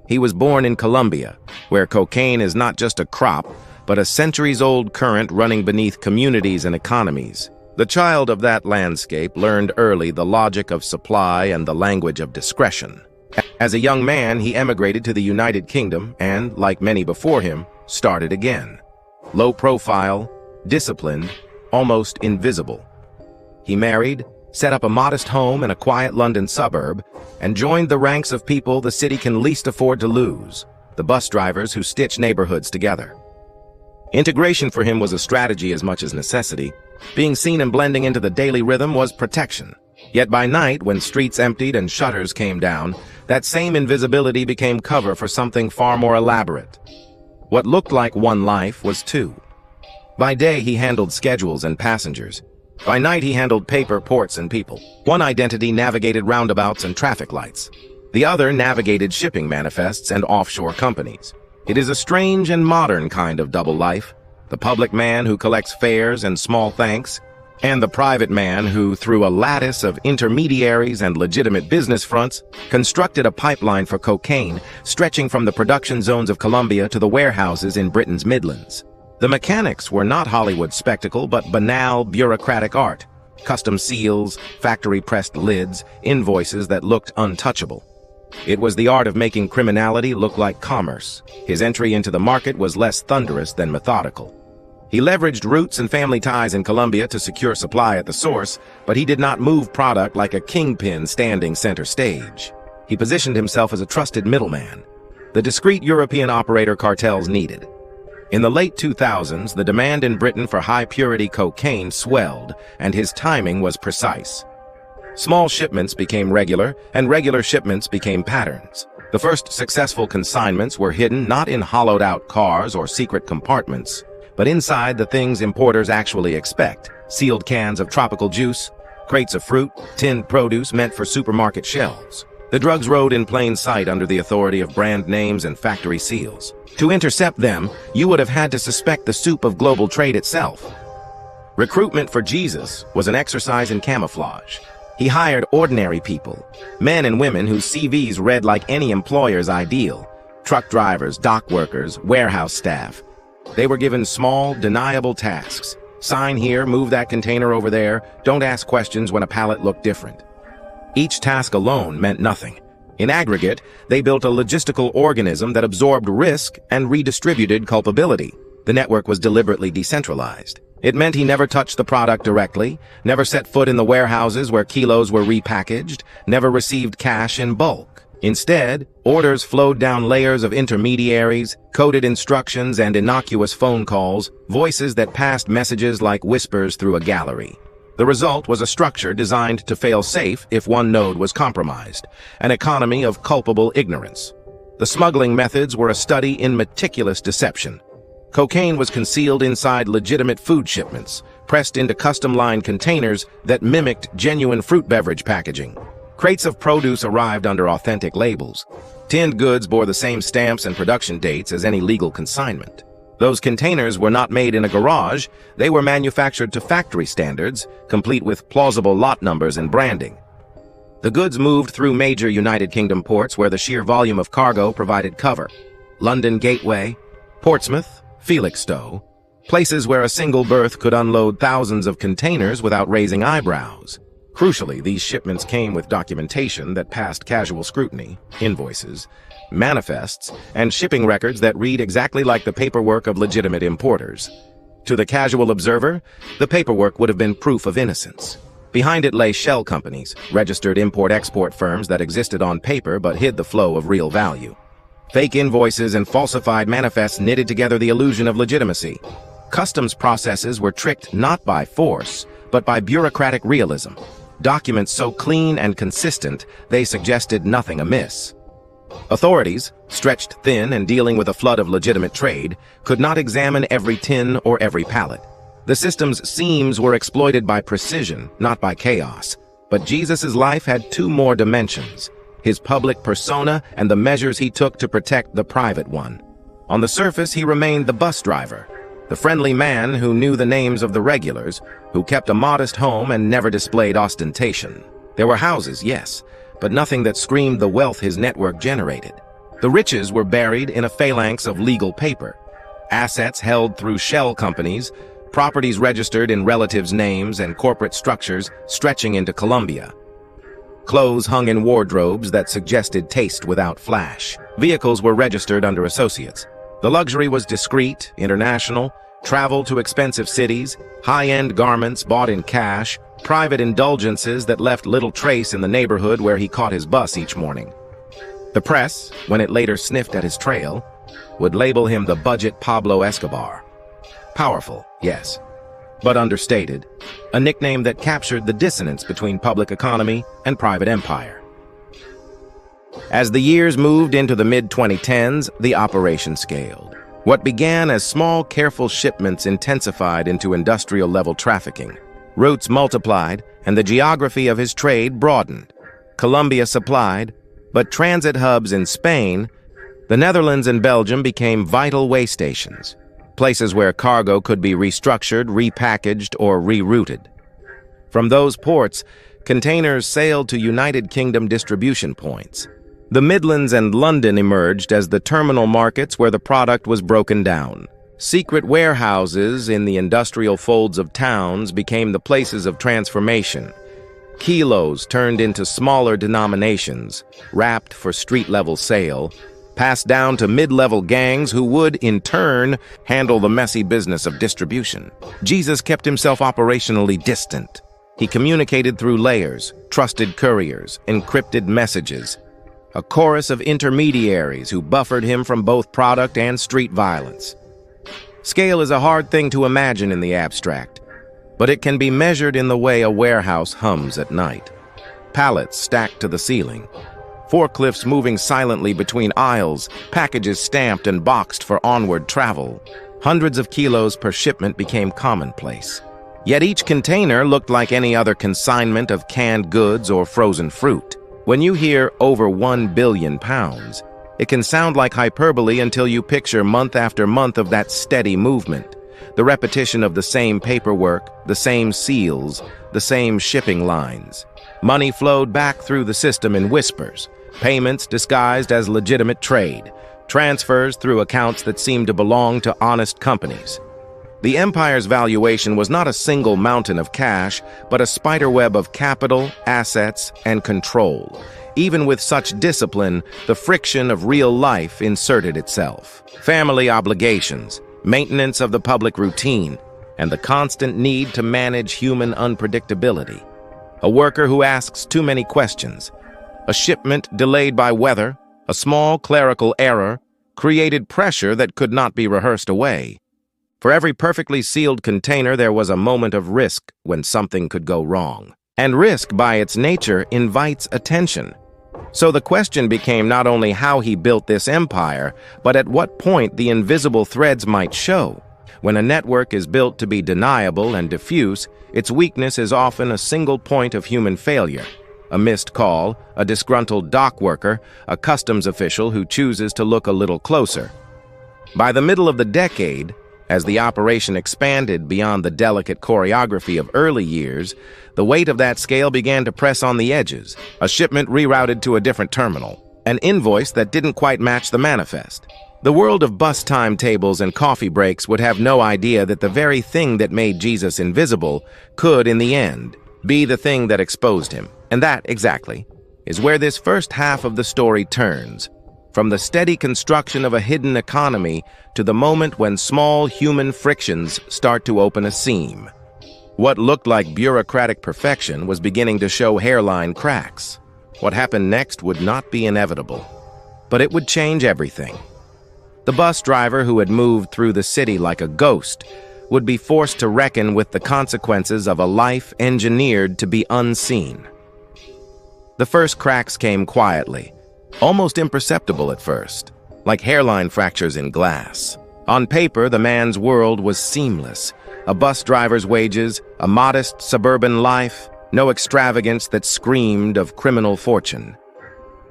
He was born in Colombia, where cocaine is not just a crop, but a centuries-old current running beneath communities and economies. The child of that landscape learned early the logic of supply and the language of discretion. As a young man, he emigrated to the United Kingdom and, like many before him, started again. Low profile, disciplined, almost invisible. He married, set up a modest home in a quiet London suburb, and joined the ranks of people the city can least afford to lose, the bus drivers who stitch neighborhoods together. Integration for him was a strategy as much as necessity. Being seen and blending into the daily rhythm was protection. Yet by night, when streets emptied and shutters came down, that same invisibility became cover for something far more elaborate. What looked like one life was two. By day, he handled schedules and passengers. By night, he handled paper, ports, and people. One identity navigated roundabouts and traffic lights. The other navigated shipping manifests and offshore companies. It is a strange and modern kind of double life. The public man who collects fares and small thanks, and the private man who, through a lattice of intermediaries and legitimate business fronts, constructed a pipeline for cocaine stretching from the production zones of Colombia to the warehouses in Britain's Midlands. The mechanics were not Hollywood spectacle, but banal, bureaucratic art. Custom seals, factory-pressed lids, invoices that looked untouchable. It was the art of making criminality look like commerce. His entry into the market was less thunderous than methodical. He leveraged roots and family ties in Colombia to secure supply at the source, but he did not move product like a kingpin standing center stage. He positioned himself as a trusted middleman, the discreet European operator cartels needed. In the late 2000s, the demand in Britain for high-purity cocaine swelled, and his timing was precise. Small shipments became regular, and regular shipments became patterns. The first successful consignments were hidden not in hollowed-out cars or secret compartments, but inside the things importers actually expect: sealed cans of tropical juice, crates of fruit, tinned produce meant for supermarket shelves. The drugs rode in plain sight under the authority of brand names and factory seals. To intercept them, you would have had to suspect the soup of global trade itself. Recruitment for Jesus was an exercise in camouflage. He hired ordinary people, men and women whose CVs read like any employer's ideal, Truck drivers, dock workers, warehouse staff. They were given small, deniable tasks. Sign here, move that container over there, don't ask questions when a pallet looked different. Each task alone meant nothing. In aggregate, they built a logistical organism that absorbed risk and redistributed culpability. The network was deliberately decentralized. It meant he never touched the product directly, never set foot in the warehouses where kilos were repackaged, never received cash in bulk. Instead, orders flowed down layers of intermediaries, coded instructions and innocuous phone calls, voices that passed messages like whispers through a gallery. The result was a structure designed to fail safe if one node was compromised, an economy of culpable ignorance. The smuggling methods were a study in meticulous deception. Cocaine was concealed inside legitimate food shipments, pressed into custom-lined containers that mimicked genuine fruit beverage packaging. Crates of produce arrived under authentic labels. Tinned goods bore the same stamps and production dates as any legal consignment. Those containers were not made in a garage, they were manufactured to factory standards, complete with plausible lot numbers and branding. The goods moved through major United Kingdom ports where the sheer volume of cargo provided cover. London Gateway, Portsmouth, Felixstowe, places where a single berth could unload thousands of containers without raising eyebrows. Crucially, these shipments came with documentation that passed casual scrutiny, invoices, manifests, and shipping records that read exactly like the paperwork of legitimate importers. To the casual observer, the paperwork would have been proof of innocence. Behind it lay shell companies, registered import-export firms that existed on paper but hid the flow of real value. Fake invoices and falsified manifests knitted together the illusion of legitimacy. Customs processes were tricked not by force, but by bureaucratic realism. Documents so clean and consistent, they suggested nothing amiss. Authorities, stretched thin and dealing with a flood of legitimate trade, could not examine every tin or every pallet. The system's seams were exploited by precision, not by chaos. But Jesus' life had two more dimensions: his public persona and the measures he took to protect the private one. On the surface, he remained the bus driver, the friendly man who knew the names of the regulars, who kept a modest home and never displayed ostentation. There were houses, yes, but nothing that screamed the wealth his network generated. The riches were buried in a phalanx of legal paper. Assets held through shell companies, properties registered in relatives' names, and corporate structures stretching into Colombia. Clothes hung in wardrobes that suggested taste without flash. Vehicles were registered under associates. The luxury was discreet, international, travel to expensive cities, high-end garments bought in cash, private indulgences that left little trace in the neighborhood where he caught his bus each morning. The press, when it later sniffed at his trail, would label him the budget Pablo Escobar. Powerful, yes, but understated, a nickname that captured the dissonance between public economy and private empire. As the years moved into the mid-2010s, the operation scaled. What began as small, careful shipments intensified into industrial-level trafficking. Routes multiplied, and the geography of his trade broadened. Colombia supplied, but transit hubs in Spain, the Netherlands and Belgium became vital way stations, places where cargo could be restructured, repackaged, or rerouted. From those ports, containers sailed to United Kingdom distribution points. The Midlands and London emerged as the terminal markets where the product was broken down. Secret warehouses in the industrial folds of towns became the places of transformation. Kilos turned into smaller denominations, wrapped for street-level sale, passed down to mid-level gangs who would, in turn, handle the messy business of distribution. Jesus kept himself operationally distant. He communicated through layers, trusted couriers, encrypted messages, a chorus of intermediaries who buffered him from both product and street violence. Scale is a hard thing to imagine in the abstract, but it can be measured in the way a warehouse hums at night. Pallets stacked to the ceiling, forklifts moving silently between aisles, packages stamped and boxed for onward travel. Hundreds of kilos per shipment became commonplace. Yet each container looked like any other consignment of canned goods or frozen fruit. When you hear over 1 billion pounds, it can sound like hyperbole until you picture month after month of that steady movement. The repetition of the same paperwork, the same seals, the same shipping lines. Money flowed back through the system in whispers, payments disguised as legitimate trade, transfers through accounts that seemed to belong to honest companies. The empire's valuation was not a single mountain of cash, but a spiderweb of capital, assets, and control. Even with such discipline, the friction of real life inserted itself. Family obligations, maintenance of the public routine, and the constant need to manage human unpredictability. A worker who asks too many questions, a shipment delayed by weather, a small clerical error, created pressure that could not be rehearsed away. For every perfectly sealed container, there was a moment of risk when something could go wrong. And risk, by its nature, invites attention. So the question became not only how he built this empire, but at what point the invisible threads might show. When a network is built to be deniable and diffuse, its weakness is often a single point of human failure. A missed call, a disgruntled dock worker, a customs official who chooses to look a little closer. By the middle of the decade, as the operation expanded beyond the delicate choreography of early years, the weight of that scale began to press on the edges. A shipment rerouted to a different terminal, an invoice that didn't quite match the manifest. The world of bus timetables and coffee breaks would have no idea that the very thing that made Jesus invisible could, in the end, be the thing that exposed him. And that, exactly, is where this first half of the story turns. From the steady construction of a hidden economy to the moment when small human frictions start to open a seam. What looked like bureaucratic perfection was beginning to show hairline cracks. What happened next would not be inevitable, but it would change everything. The bus driver who had moved through the city like a ghost would be forced to reckon with the consequences of a life engineered to be unseen. The first cracks came quietly, almost imperceptible at first, like hairline fractures in glass. On paper, the man's world was seamless. A bus driver's wages, a modest suburban life, no extravagance that screamed of criminal fortune.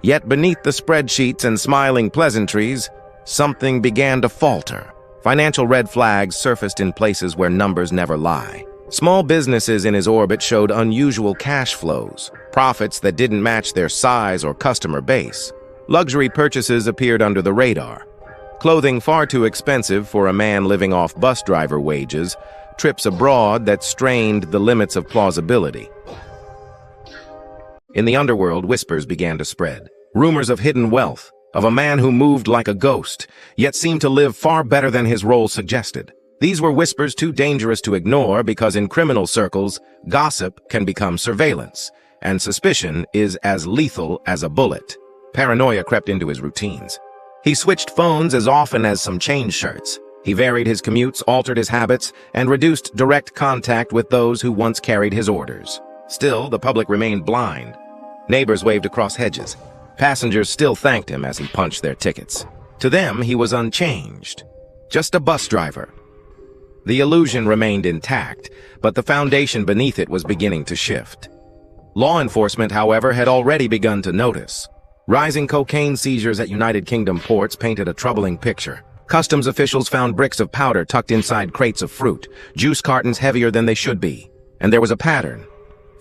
Yet beneath the spreadsheets and smiling pleasantries, something began to falter. Financial red flags surfaced in places where numbers never lie. Small businesses in his orbit showed unusual cash flows, profits that didn't match their size or customer base. Luxury purchases appeared under the radar. Clothing far too expensive for a man living off bus driver wages, trips abroad that strained the limits of plausibility. In the underworld, whispers began to spread. Rumors of hidden wealth, of a man who moved like a ghost, yet seemed to live far better than his role suggested. These were whispers too dangerous to ignore because in criminal circles, gossip can become surveillance, and suspicion is as lethal as a bullet. Paranoia crept into his routines. He switched phones as often as some change shirts. He varied his commutes, altered his habits, and reduced direct contact with those who once carried his orders. Still, the public remained blind. Neighbors waved across hedges. Passengers still thanked him as he punched their tickets. To them, he was unchanged. Just a bus driver. The illusion remained intact, but the foundation beneath it was beginning to shift. Law enforcement, however, had already begun to notice. Rising cocaine seizures at United Kingdom ports painted a troubling picture. Customs officials found bricks of powder tucked inside crates of fruit, juice cartons heavier than they should be. And there was a pattern.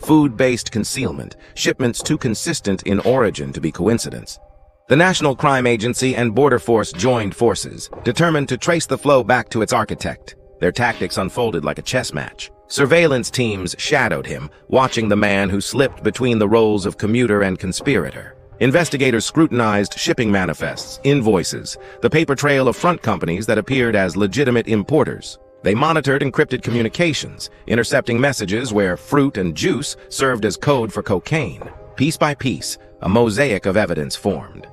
Food-based concealment, shipments too consistent in origin to be coincidence. The National Crime Agency and Border Force joined forces, determined to trace the flow back to its architect. Their tactics unfolded like a chess match. Surveillance teams shadowed him, watching the man who slipped between the roles of commuter and conspirator. Investigators scrutinized shipping manifests, invoices, the paper trail of front companies that appeared as legitimate importers. They monitored encrypted communications, intercepting messages where fruit and juice served as code for cocaine. Piece by piece, a mosaic of evidence formed.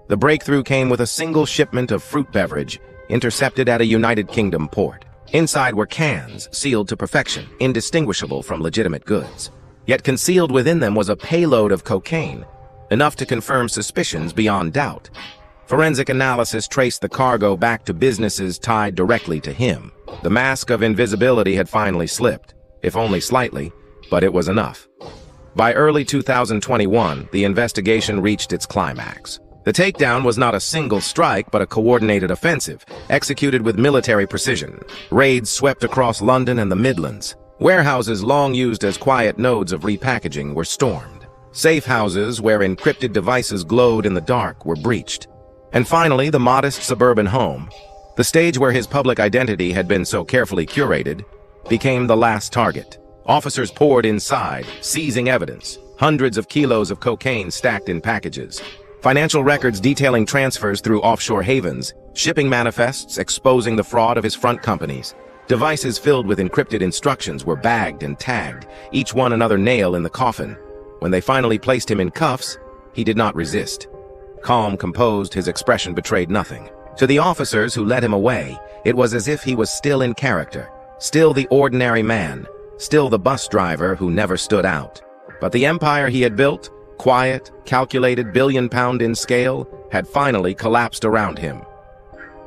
The breakthrough came with a single shipment of fruit beverage intercepted at a United Kingdom port. Inside were cans, sealed to perfection, indistinguishable from legitimate goods. Yet concealed within them was a payload of cocaine, enough to confirm suspicions beyond doubt. Forensic analysis traced the cargo back to businesses tied directly to him. The mask of invisibility had finally slipped, if only slightly, but it was enough. By early 2021, the investigation reached its climax. The takedown was not a single strike, but a coordinated offensive, executed with military precision. Raids swept across London and the Midlands. Warehouses long used as quiet nodes of repackaging were stormed. Safe houses where encrypted devices glowed in the dark were breached. And finally, the modest suburban home, the stage where his public identity had been so carefully curated, became the last target. Officers poured inside, seizing evidence, hundreds of kilos of cocaine stacked in packages, financial records detailing transfers through offshore havens, shipping manifests exposing the fraud of his front companies. Devices filled with encrypted instructions were bagged and tagged, each one another nail in the coffin. When they finally placed him in cuffs, he did not resist. Calm, composed, his expression betrayed nothing. To the officers who led him away, it was as if he was still in character, still the ordinary man, still the bus driver who never stood out. But the empire he had built, quiet, calculated, billion-pound in scale, had finally collapsed around him.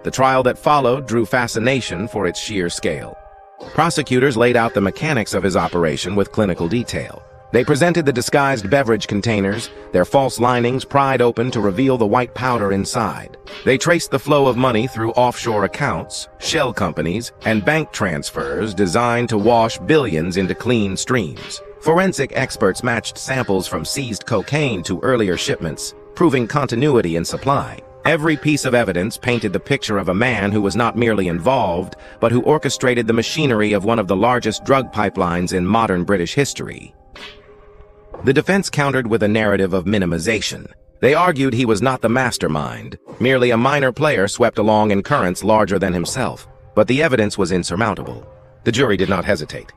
The trial that followed drew fascination for its sheer scale. Prosecutors laid out the mechanics of his operation with clinical detail. They presented the disguised beverage containers, their false linings pried open to reveal the white powder inside. They traced the flow of money through offshore accounts, shell companies, and bank transfers designed to wash billions into clean streams. Forensic experts matched samples from seized cocaine to earlier shipments, proving continuity in supply. Every piece of evidence painted the picture of a man who was not merely involved, but who orchestrated the machinery of one of the largest drug pipelines in modern British history. The defense countered with a narrative of minimization. They argued he was not the mastermind, merely a minor player swept along in currents larger than himself. But the evidence was insurmountable. The jury did not hesitate.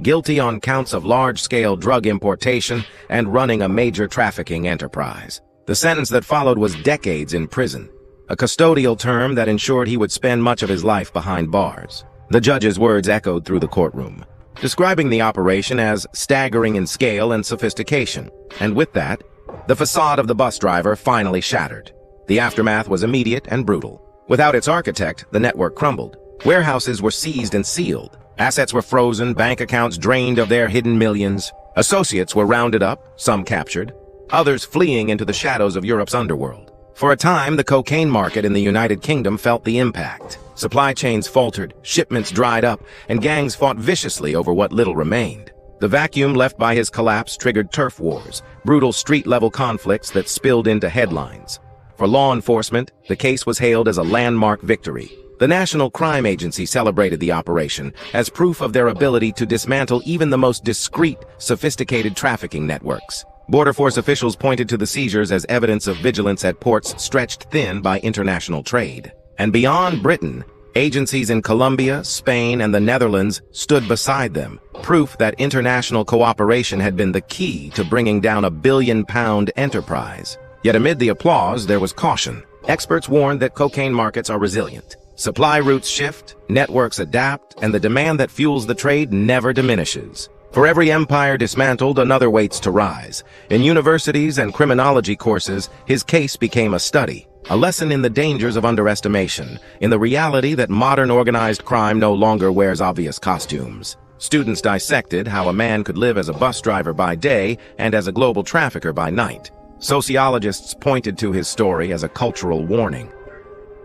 Guilty on counts of large-scale drug importation and running a major trafficking enterprise. The sentence that followed was decades in prison, a custodial term that ensured he would spend much of his life behind bars. The judge's words echoed through the courtroom, describing the operation as staggering in scale and sophistication. And with that, the facade of the bus driver finally shattered. The aftermath was immediate and brutal. Without its architect, the network crumbled. Warehouses were seized and sealed. Assets were frozen, bank accounts drained of their hidden millions. Associates were rounded up, some captured, others fleeing into the shadows of Europe's underworld. For a time, the cocaine market in the United Kingdom felt the impact. Supply chains faltered, shipments dried up, and gangs fought viciously over what little remained. The vacuum left by his collapse triggered turf wars, brutal street-level conflicts that spilled into headlines. For law enforcement, the case was hailed as a landmark victory. The National Crime Agency celebrated the operation as proof of their ability to dismantle even the most discreet, sophisticated trafficking networks. Border Force officials pointed to the seizures as evidence of vigilance at ports stretched thin by international trade. And beyond Britain, agencies in Colombia, Spain, and the Netherlands stood beside them, proof that international cooperation had been the key to bringing down a billion-pound enterprise. Yet amid the applause, there was caution. Experts warned that cocaine markets are resilient. Supply routes shift, networks adapt, and the demand that fuels the trade never diminishes. For every empire dismantled, another waits to rise. In universities and criminology courses, his case became a study, a lesson in the dangers of underestimation, in the reality that modern organized crime no longer wears obvious costumes. Students dissected how a man could live as a bus driver by day and as a global trafficker by night. Sociologists pointed to his story as a cultural warning.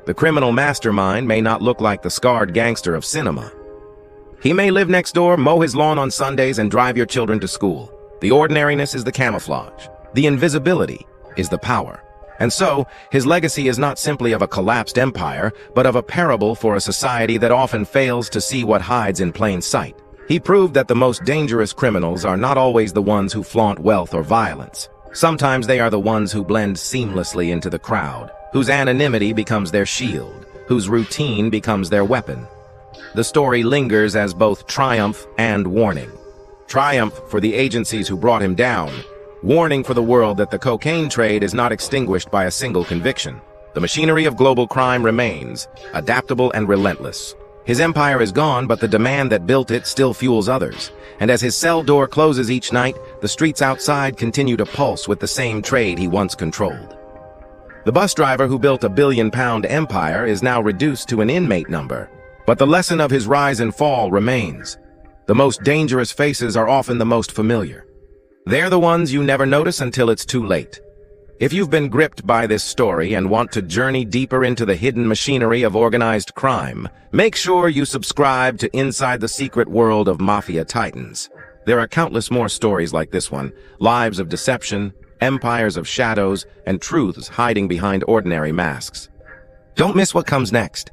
The criminal mastermind may not look like the scarred gangster of cinema. He may live next door, mow his lawn on Sundays, and drive your children to school. The ordinariness is the camouflage. The invisibility is the power. And so, his legacy is not simply of a collapsed empire, but of a parable for a society that often fails to see what hides in plain sight. He proved that the most dangerous criminals are not always the ones who flaunt wealth or violence. Sometimes they are the ones who blend seamlessly into the crowd, whose anonymity becomes their shield, whose routine becomes their weapon. The story lingers as both triumph and warning. Triumph for the agencies who brought him down. Warning for the world that the cocaine trade is not extinguished by a single conviction. The machinery of global crime remains, adaptable and relentless. His empire is gone, but the demand that built it still fuels others. And as his cell door closes each night, the streets outside continue to pulse with the same trade he once controlled. The bus driver who built a billion-pound empire is now reduced to an inmate number. But the lesson of his rise and fall remains. The most dangerous faces are often the most familiar. They're the ones you never notice until it's too late. If you've been gripped by this story and want to journey deeper into the hidden machinery of organized crime, make sure you subscribe to Inside the Secret World of Mafia Titans. There are countless more stories like this one, lives of deception, empires of shadows and truths hiding behind ordinary masks. Don't miss what comes next.